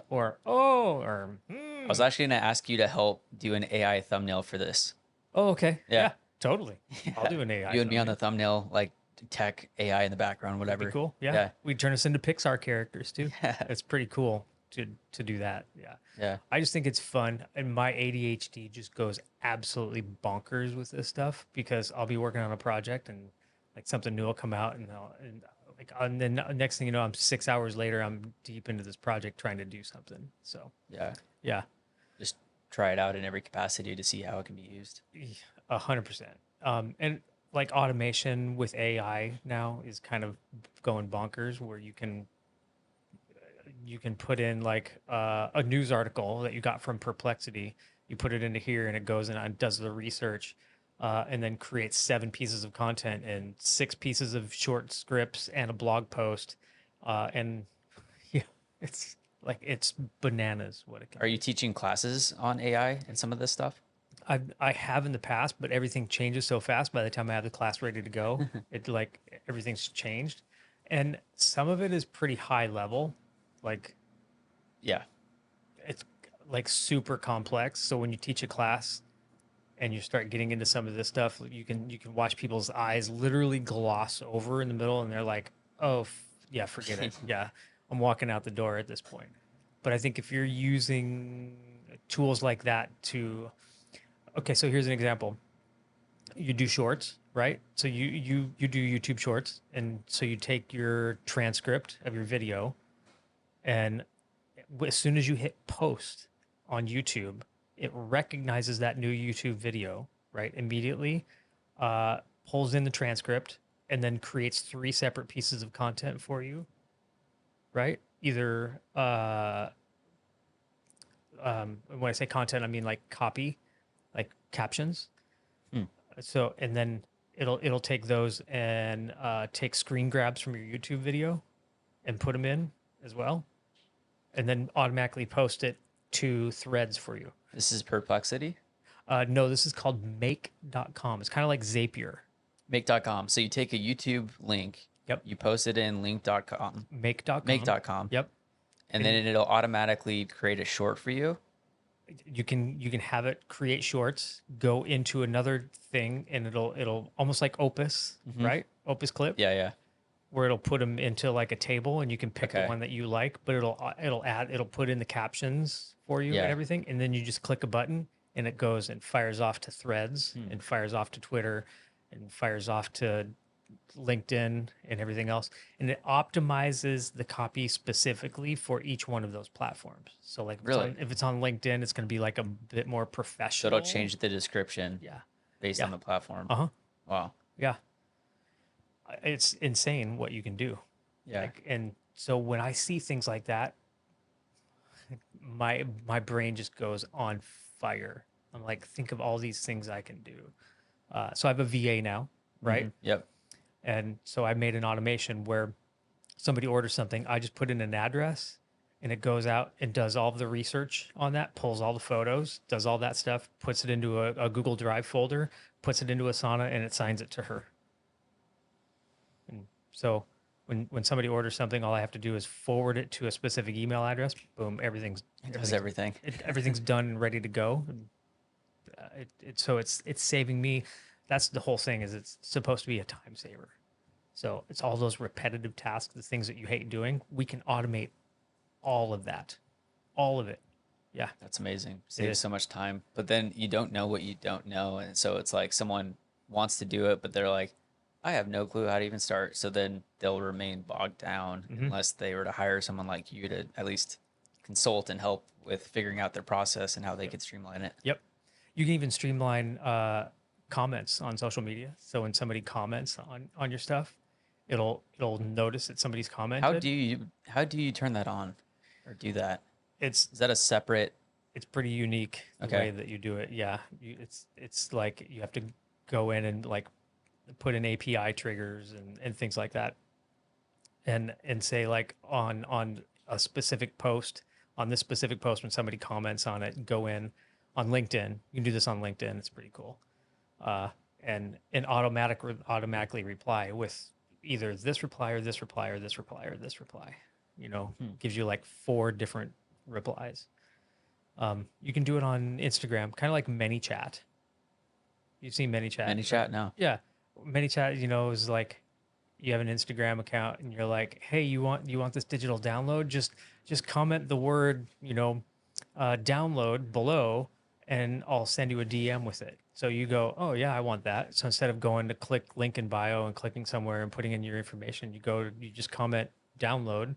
or oh or I was actually going to ask you to help do an AI thumbnail for this. oh, okay. Yeah. Yeah, totally. I'll Yeah. do an AI You and me on the thumbnail. thumbnail, like tech AI in the background, That'd be whatever. cool. Yeah. Yeah. We'd turn us into Pixar characters too. Yeah. It's pretty cool to do that. Yeah. Yeah. I just think it's fun. And my ADHD just goes absolutely bonkers with this stuff because I'll be working on a project and like something new will come out and then next thing you know, I'm 6 hours later, I'm deep into this project trying to do something. So Yeah. yeah, Just try it out in every capacity to see how it can be used. 100%. And like automation with AI now is kind of going bonkers where you can put in like a news article that you got from Perplexity. You put it into here, and it goes in and does the research, and then creates 7 pieces of content and 6 pieces of short scripts and a blog post. And yeah, it's like it's bananas what it can Are do. you teaching classes on AI and some of this stuff? I have in the past, but everything changes so fast. By the time I have the class ready to go, it like everything's changed, and some of it is pretty high level, like Yeah. it's like super complex. So when you teach a class and you start getting into some of this stuff, you can watch people's eyes literally gloss over in the middle, and they're like, "Oh, yeah, forget it. Yeah, I'm walking out the door at this point." But I think if you're using tools like that to, okay, so here's an example. You do shorts, right? So you do YouTube shorts, and so you take your transcript of your video, and as soon as you hit post on YouTube, it recognizes that new YouTube video, right? Immediately, pulls in the transcript, and then creates 3 separate pieces of content for you, right? Either when I say content, I mean like copy, like captions. Hmm. So, and then it'll take those and take screen grabs from your YouTube video and put them in as well, and then automatically post it to threads for you. This is Perplexity. No, this is called make.com. It's kind of like Zapier. Make.com. So you take a YouTube link, Yep. you post it in link.com, Make.com. make.com, Yep. and then it'll automatically create a short for you. You can have it create shorts, go into another thing, and it'll almost like Opus, right? Opus Clip, Yeah, yeah. where it'll put them into like a table, and you can pick the Okay. one that you like, but it'll put in the captions for you Yeah. and everything, and then you just click a button, and it goes and fires off to Threads, and fires off to Twitter, and fires off to LinkedIn and everything else. And it optimizes the copy specifically for each one of those platforms. So like Really? if it's on LinkedIn, it's going to be like a bit more So professional. it'll change the description Yeah. based Yeah. on the platform. Uh-huh. Wow. Yeah. It's insane what you can do. Yeah. Like, and so when I see things like that, my brain just goes on fire. I'm like, think of all these things I can do. So I have a VA now, right? Yep. And so I made an automation where somebody orders something, I just put in an address, and it goes out and does all of the research on that, pulls all the photos, does all that stuff, puts it into a Google Drive folder, puts it into Asana, and it signs it to her. And so when somebody orders something, all I have to do is forward it to a specific email address. Boom, It does everything. everything's done and ready to go. So it's saving me. That's the whole thing. Is it's supposed to be a time saver. So it's all those repetitive tasks, the things that you hate doing. We can automate all of that, all of it. Yeah, That's amazing. Saves is. so much time. But then you don't know what you don't know. And so it's like someone wants to do it, but they're like, I have no clue how to even start. So then they'll remain bogged down unless they were to hire someone like you to at least consult and help with figuring out their process and how they could streamline it. Yep. You can even streamline comments on social media. So when somebody comments on your stuff, it'll notice that somebody's commented. How do you turn that on or do that? It's Is that a separate? it's pretty unique the Okay. way that you do it. Yeah, it's like you have to go in and like put in API triggers and things like that, and say like on a specific post, on this specific post when somebody comments on it, go in on LinkedIn. You can do this on LinkedIn. It's pretty cool. Uh, and automatically reply with either this reply or this reply or this reply or this reply. You know, gives you like 4 different replies. You can do it on Instagram, kind of like ManyChat. You've seen ManyChat, Many right? chat now. Yeah, ManyChat. You know, is like you have an Instagram account and you're like, hey, you want this digital download? Just comment the word, download below, and I'll send you a DM with it. So you go, oh yeah, I want that. So instead of going to click link in bio and clicking somewhere and putting in your information, you just comment download,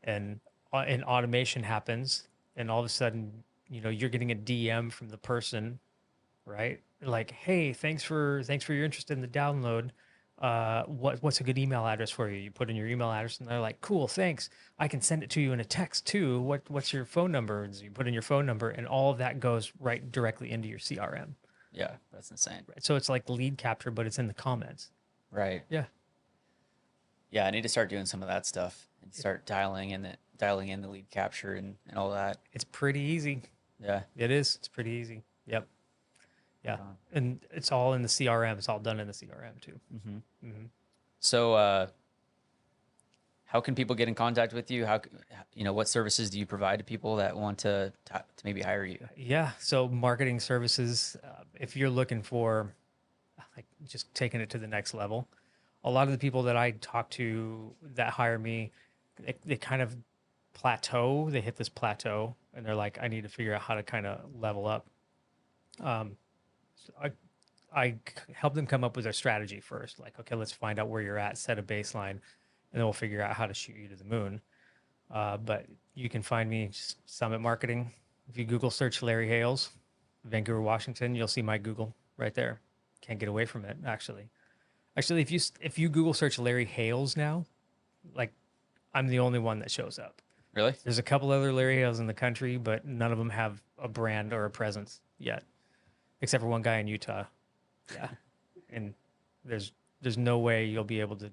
and an automation happens, and all of a sudden, you're getting a DM from the person, right? Like, hey, thanks for your interest in the download. What's a good email address for you? You put in your email address, and they're like, cool, thanks. I can send it to you in a text too. What's your phone number? And so you put in your phone number, and all of that goes right directly into your CRM. Yeah, that's insane. Right. So it's like lead capture, but it's in the comments. Right. Yeah. Yeah, I need to start doing some of that stuff and start dialing in the lead capture and all that. It's pretty easy. Yeah. It is. It's pretty easy. Yep. Yeah. And it's all in the CRM. It's all done in the CRM too. So, how can people get in contact with you? What services do you provide to people that want to maybe hire you? Yeah. So marketing services, if you're looking for like just taking it to the next level, a lot of the people that I talk to that hire me, they kind of plateau. They hit this plateau and they're like, I need to figure out how to kind of level up. So I help them come up with their strategy first. Like, okay, let's find out where you're at, set a baseline, and then we'll figure out how to shoot you to the moon. But you can find me Summit Marketing. If you Google search Larry Hales, Vancouver, Washington, you'll see my Google right there. Can't get away from it, actually. Actually, if you Google search Larry Hales now, like I'm the only one that shows up. Really? There's a couple other Larry Hales in the country, but none of them have a brand or a presence yet, except for one guy in Utah. Yeah, and there's no way you'll be able to.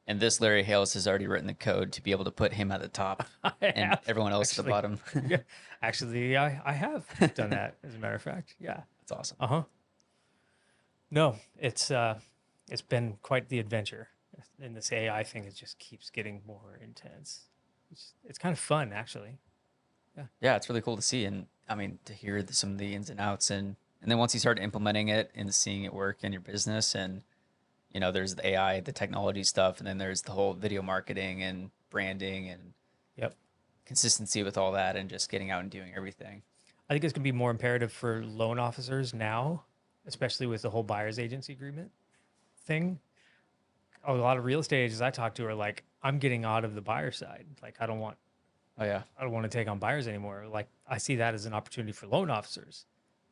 And this Larry Hales has already written the code to be able to put him at the top and everyone else at the bottom. Yeah, actually, I have done that, as a matter of fact. Yeah. That's awesome. Uh-huh. No, it's been quite the adventure. And this AI thing, it just keeps getting more intense. It's kind of fun, actually. Yeah. Yeah, it's really cool to see, and I mean to hear some of the ins and outs, and then once you start implementing it and seeing it work in your business, and there's the AI, the technology stuff, and then there's the whole video marketing and branding and Yep. consistency with all that, and just getting out and doing everything. I think it's going to be more imperative for loan officers now, especially with the whole buyer's agency agreement thing. A lot of real estate agents I talk to are like, I'm getting out of the buyer side. Like, I don't want Oh yeah, to take on buyers anymore. Like, I see that as an opportunity for loan officers.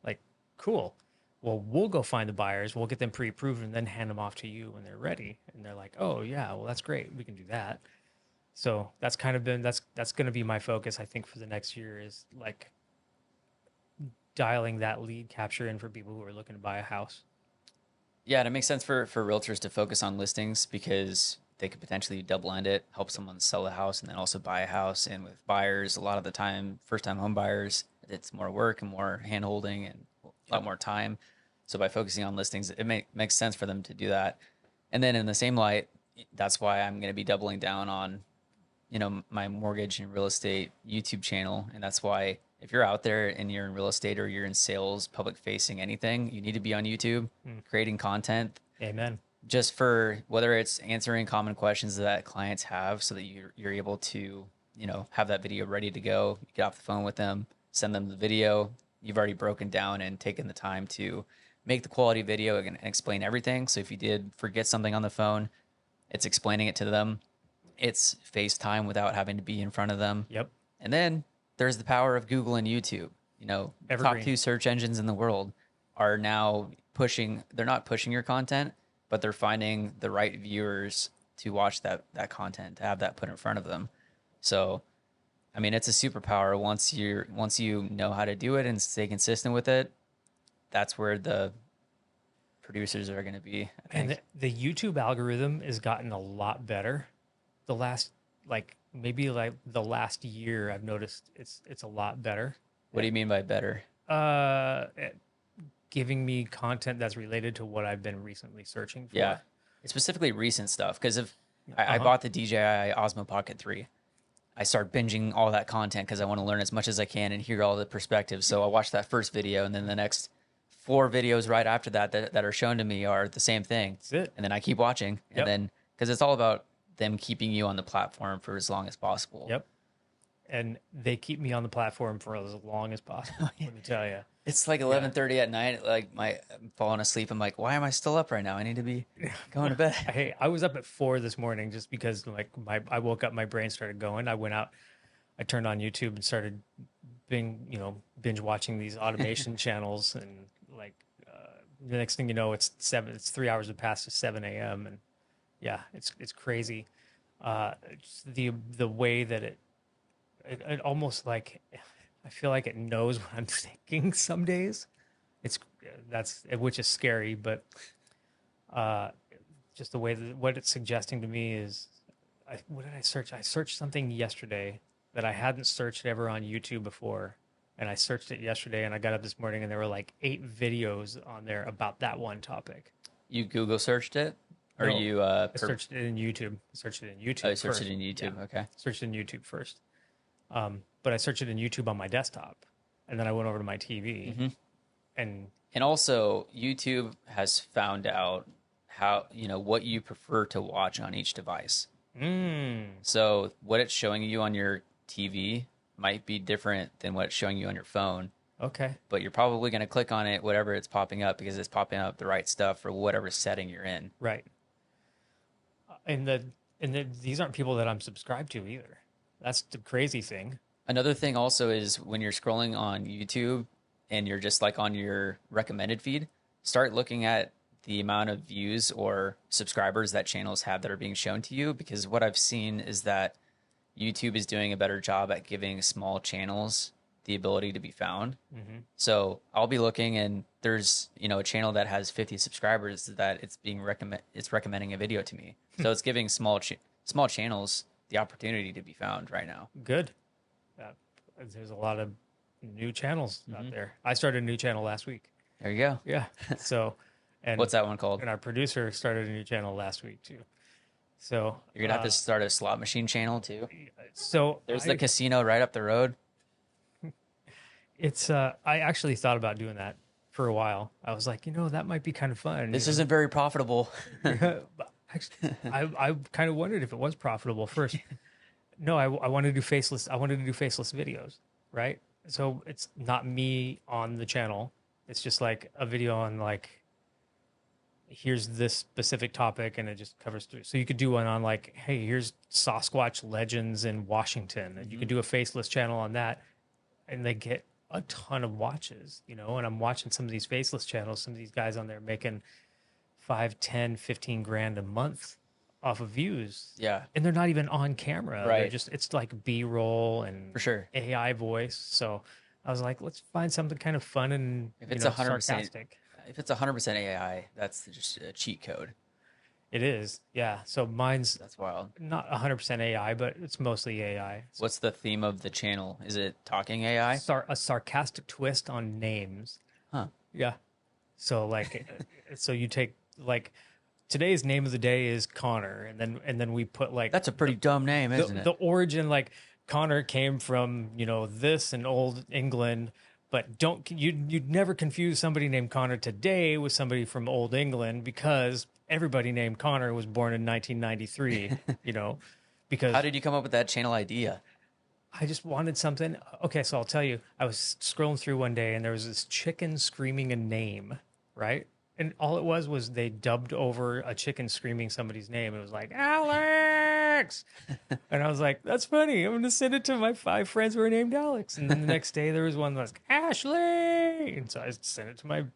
Like, cool. Well, we'll go find the buyers. We'll get them pre-approved and then hand them off to you when they're ready. And they're like, oh yeah, well, that's great. We can do that. So that's kind of been, that's going to be my focus, I think, for the next year, is like dialing that lead capture in for people who are looking to buy a house. yeah, and it makes sense for realtors to focus on listings because they could potentially double end it, help someone sell a house and then also buy a house. And with buyers, a lot of the time, first time home buyers, it's more work and more hand holding and a lot more time. So by focusing on listings, it makes sense for them to do that. And then in the same light, that's why I'm going to be doubling down on, my mortgage and real estate YouTube channel. And that's why if you're out there and you're in real estate or you're in sales, public facing, anything, you need to be on YouTube, creating content. Amen. Just for whether it's answering common questions that clients have so that you're able to, have that video ready to go. You get off the phone with them, send them the video. You've already broken down and taken the time to make the quality video and explain everything. So if you did forget something on the phone, it's explaining it to them. It's FaceTime without having to be in front of them. Yep. And then there's the power of Google and YouTube. Evergreen. Top 2 search engines in the world are now they're not pushing your content, but they're finding the right viewers to watch that content, to have that put in front of them. So, I mean, it's a superpower once you know how to do it and stay consistent with it. That's where the producers are going to be, I And think. the YouTube algorithm has gotten a lot better. The last, like maybe like the last year, I've noticed it's a lot better. What do you mean by better? At giving me content that's related to what I've been recently searching Yeah. for. It's specifically recent stuff because if I Uh-huh. bought the DJI Osmo Pocket 3, I start binging all that content because I want to learn as much as I can and hear all the perspectives. So I watch that first video, and then the next 4 videos right after that are shown to me are the same thing. That's it. And then I keep watching, and Yep. then because it's all about them keeping you on the platform for as long as possible. Yep. And they keep me on the platform for as long as possible. Let me tell you. It's like Yeah. 11:30 at night. Like I'm falling asleep. I'm like, why am I still up right now? I need to be going to bed. Hey, I was up at 4 this morning just because like I woke up, my brain started going. I went out, I turned on YouTube and started binge watching these automation channels, and like the next thing you know, it's 3 hours have passed to 7 a.m. and yeah, it's crazy. It's the way that it almost like I feel like it knows what I'm thinking some days. It's which is scary, but uh, just the way that what it's suggesting to me is, what did I search? I searched something yesterday that I hadn't searched ever on YouTube before, and I searched it yesterday, and I got up this morning, and there were like 8 videos on there about that one topic. You Google searched it, or No, you I searched it in YouTube. I searched it in YouTube. oh, you searched first. it in YouTube. Yeah, Okay. searched it in YouTube first. But I searched it in YouTube on my desktop, and then I went over to my TV, and And also, YouTube has found out how, what you prefer to watch on each device. So, what it's showing you on your TV might be different than what it's showing you on your phone, okay, but you're probably going to click on it, whatever it's popping up, because it's popping up the right stuff for whatever setting you're in. right. These aren't people that I'm subscribed to either. That's the crazy thing. Another thing also is when you're scrolling on YouTube and you're just like on your recommended feed, start looking at the amount of views or subscribers that channels have that are being shown to you. Because what I've seen is that YouTube is doing a better job at giving small channels the ability to be found. So I'll be looking and there's, a channel that has 50 subscribers that it's recommending a video to me. So it's giving small channels the opportunity to be found right now. Good. There's a lot of new channels out there. I started a new channel last week. There you go. Yeah. So, and What's that one called? And our producer started a new channel last week too. So You're gonna have to start a slot machine channel too. So There's the casino right up the road. It's I actually thought about doing that for a while. I was like, that might be kind of fun. This isn't very profitable. But actually, I kind of wondered if it was profitable first. No, I wanted to do faceless. I wanted to do faceless videos, right? So it's not me on the channel. It's just like a video on like, here's this specific topic, and it just covers through. So you could do one on like, hey, here's Sasquatch legends in Washington, and you could do a faceless channel on that, and they get a ton of watches, And I'm watching some of these faceless channels. Some of these guys on there making 5, 10, 15 grand a month off of views. Yeah. And they're not even on camera. Right. They're just, it's like B-roll and For sure. AI voice. So I was like, let's find something kind of fun and If it's 100%, sarcastic. if it's 100% AI, that's just a cheat code. It is. Yeah. So mine's That's wild. not 100% AI, but it's mostly AI. What's the theme of the channel? Is it talking AI? A sarcastic twist on names. Huh. Yeah. So like, so you take like, today's name of the day is Connor, and then we put like That's a pretty dumb name, isn't it? the origin, like Connor came from this in Old England, but you'd never confuse somebody named Connor today with somebody from Old England, because everybody named Connor was born in 1993. Because How did you come up with that channel idea? I just wanted something. Okay, so I'll tell you. I was scrolling through one day, and there was this chicken screaming a name, right? And all it was they dubbed over a chicken screaming somebody's name. It was like, Alex! And I was like, that's funny. I'm going to send it to my 5 friends who are named Alex. And then the next day there was one that was like, Ashley! And so I sent it to my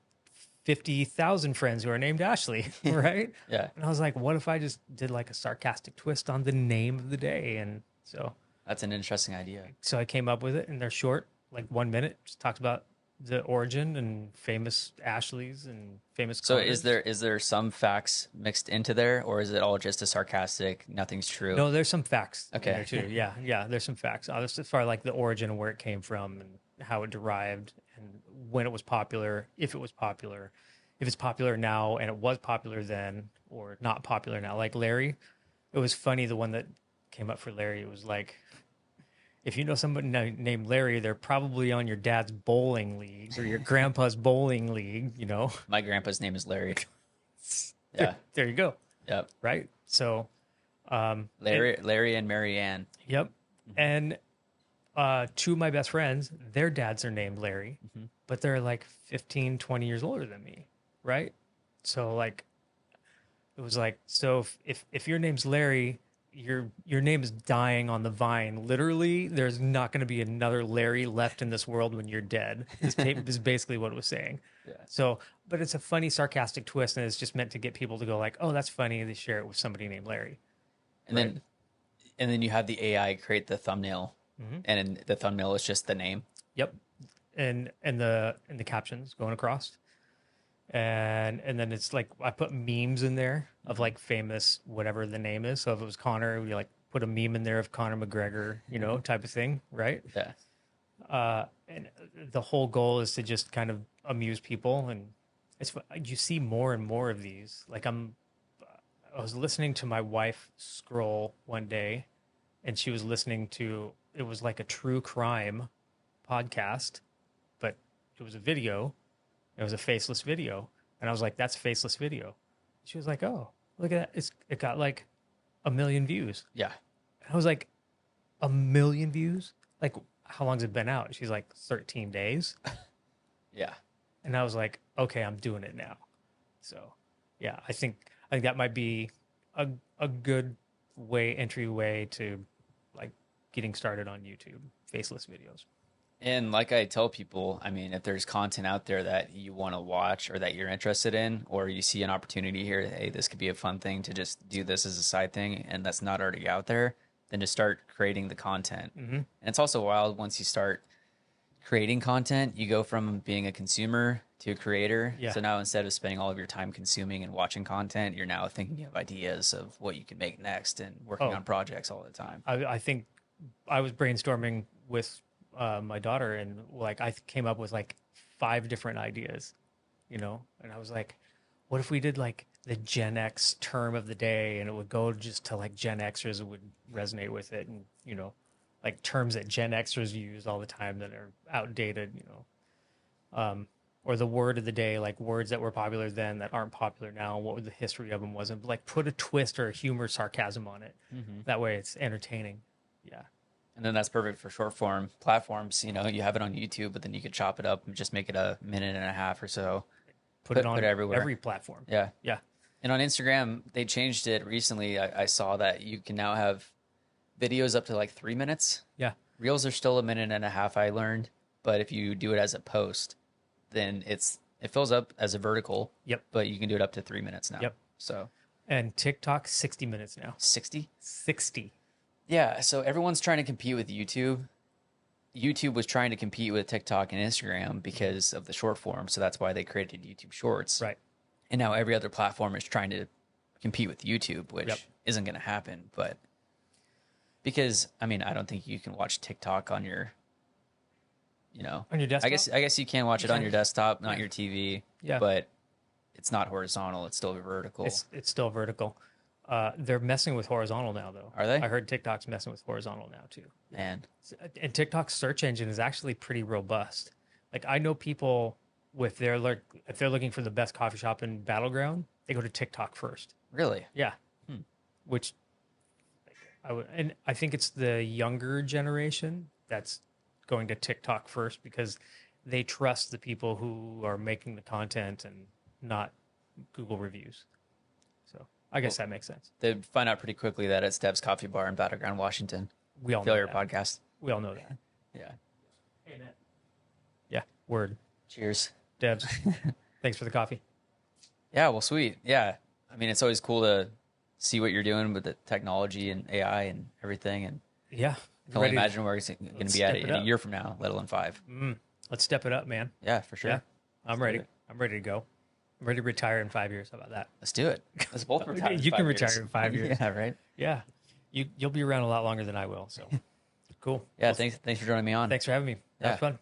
50,000 friends who are named Ashley, right? Yeah. And I was like, what if I just did like a sarcastic twist on the name of the day? And so That's an interesting idea. I came up with it, and they're short, like 1 minute. Just talks about the origin and famous Ashleys and famous So Connors. is there some facts mixed into there, or is it all just a sarcastic, nothing's true? No, there's some facts in Okay. there too. Yeah, yeah, there's some facts. Just as far like the origin and where it came from and how it derived and when it was popular, if it was popular, if it's popular now and it was popular then or not popular now. Like Larry, it was funny the one that came up for Larry. It was like if you know somebody named Larry, they're probably on your dad's bowling league or your grandpa's bowling league, you know. My grandpa's name is Larry. There, Yeah. there you go. Yep. Right. So, Larry and Mary Ann. yep. And two of my best friends, their dads are named Larry, but they're like 15, 20 years older than me. Right. So like, it was like, so if your name's Larry, your name is dying on the vine. Literally, there's not going to be another Larry left in this world when you're dead. Is basically what it was saying. Yeah. So, but it's a funny, sarcastic twist, and it's just meant to get people to go like, "Oh, that's funny." They share it with somebody named Larry. And then you have the AI create the thumbnail, and the thumbnail is just the name. Yep, and the captions going across, and then it's like I put memes in there of like famous whatever the name is. So if it was Connor, we like put a meme in there of Conor McGregor, you know, type of thing, right? Yeah. And the whole goal is to just kind of amuse people, and you see more and more of these. Like I was listening to my wife scroll one day, and she was listening to it was like a true crime podcast, but it was a video. It was a faceless video, and I was like, "That's a faceless video." She was like, "Oh, look at that! It got like 1 million views." Yeah. And I was like, 1 million views? Like, how long's it been out? She's like, 13 days. Yeah. And I was like, okay, I'm doing it now. So, yeah, I think that might be a good entryway to like getting started on YouTube, faceless videos. And like I tell people, I mean, if there's content out there that you want to watch or that you're interested in, or you see an opportunity here, hey, this could be a fun thing to just do this as a side thing, and that's not already out there, then just start creating the content. And it's also wild once you start creating content, you go from being a consumer to a creator. Yeah. So now instead of spending all of your time consuming and watching content, you're now thinking of ideas of what you can make next and working on projects all the time. I think I was brainstorming with my daughter, and like I came up with like 5 different ideas, you know, and I was like, what if we did like the Gen X term of the day, and it would go just to like Gen Xers would resonate with it, and you know, like terms that Gen Xers use all the time that are outdated, you know, or the word of the day, like words that were popular then that aren't popular now, what the history of them was, and like put a twist or a humor, sarcasm on it. That way, it's entertaining. Yeah. And then that's perfect for short form platforms. You know, you have it on YouTube, but then you could chop it up and just make it a minute and a half or so. Put it on everywhere. every platform. Yeah. Yeah. And on Instagram, they changed it recently. I saw that you can now have videos up to like 3 minutes. Yeah. Reels are still a minute and a half, I learned. But if you do it as a post, then it fills up as a vertical. Yep. But you can do it up to 3 minutes now. Yep. So. And TikTok, 60 minutes now. 60? 60. Yeah, so everyone's trying to compete with YouTube. YouTube was trying to compete with TikTok and Instagram because of the short form, so that's why they created YouTube Shorts. Right. And now every other platform is trying to compete with YouTube, which isn't going to happen. But because, I mean, I don't think you can watch TikTok on your, you know. On your desktop? I guess you can watch it on your desktop, not your TV. Yeah. But it's not horizontal, it's still vertical. It's still vertical. They're messing with horizontal now, though. Are they? I heard TikTok's messing with horizontal now, too. Man. And TikTok's search engine is actually pretty robust. Like, I know people if they're looking for the best coffee shop in Battleground, they go to TikTok first. Really? Yeah. Which I think it's the younger generation that's going to TikTok first because they trust the people who are making the content and not Google reviews. So I guess that makes sense. They'd find out pretty quickly that it's Dev's Coffee Bar in Battleground, Washington. We all know Failure that. podcast. We all know that. Yeah. Amen. Yeah. Word. Cheers. Devs. Thanks for the coffee. Yeah, well, sweet. Yeah. I mean, it's always cool to see what you're doing with the technology and AI and everything. And yeah. I can only imagine where it's going to be at step in it a up. year from now, let alone 5. Let's step it up, man. Yeah, for sure. Yeah, I'm ready. do it. I'm ready to go. I'm ready to retire in 5 years. How about that? Let's do it. Let's both retire. You can retire in 5 years. Yeah, right. Yeah. You'll be around a lot longer than I will. So cool. Yeah, Well, thanks for joining me on. thanks for having me. That was fun.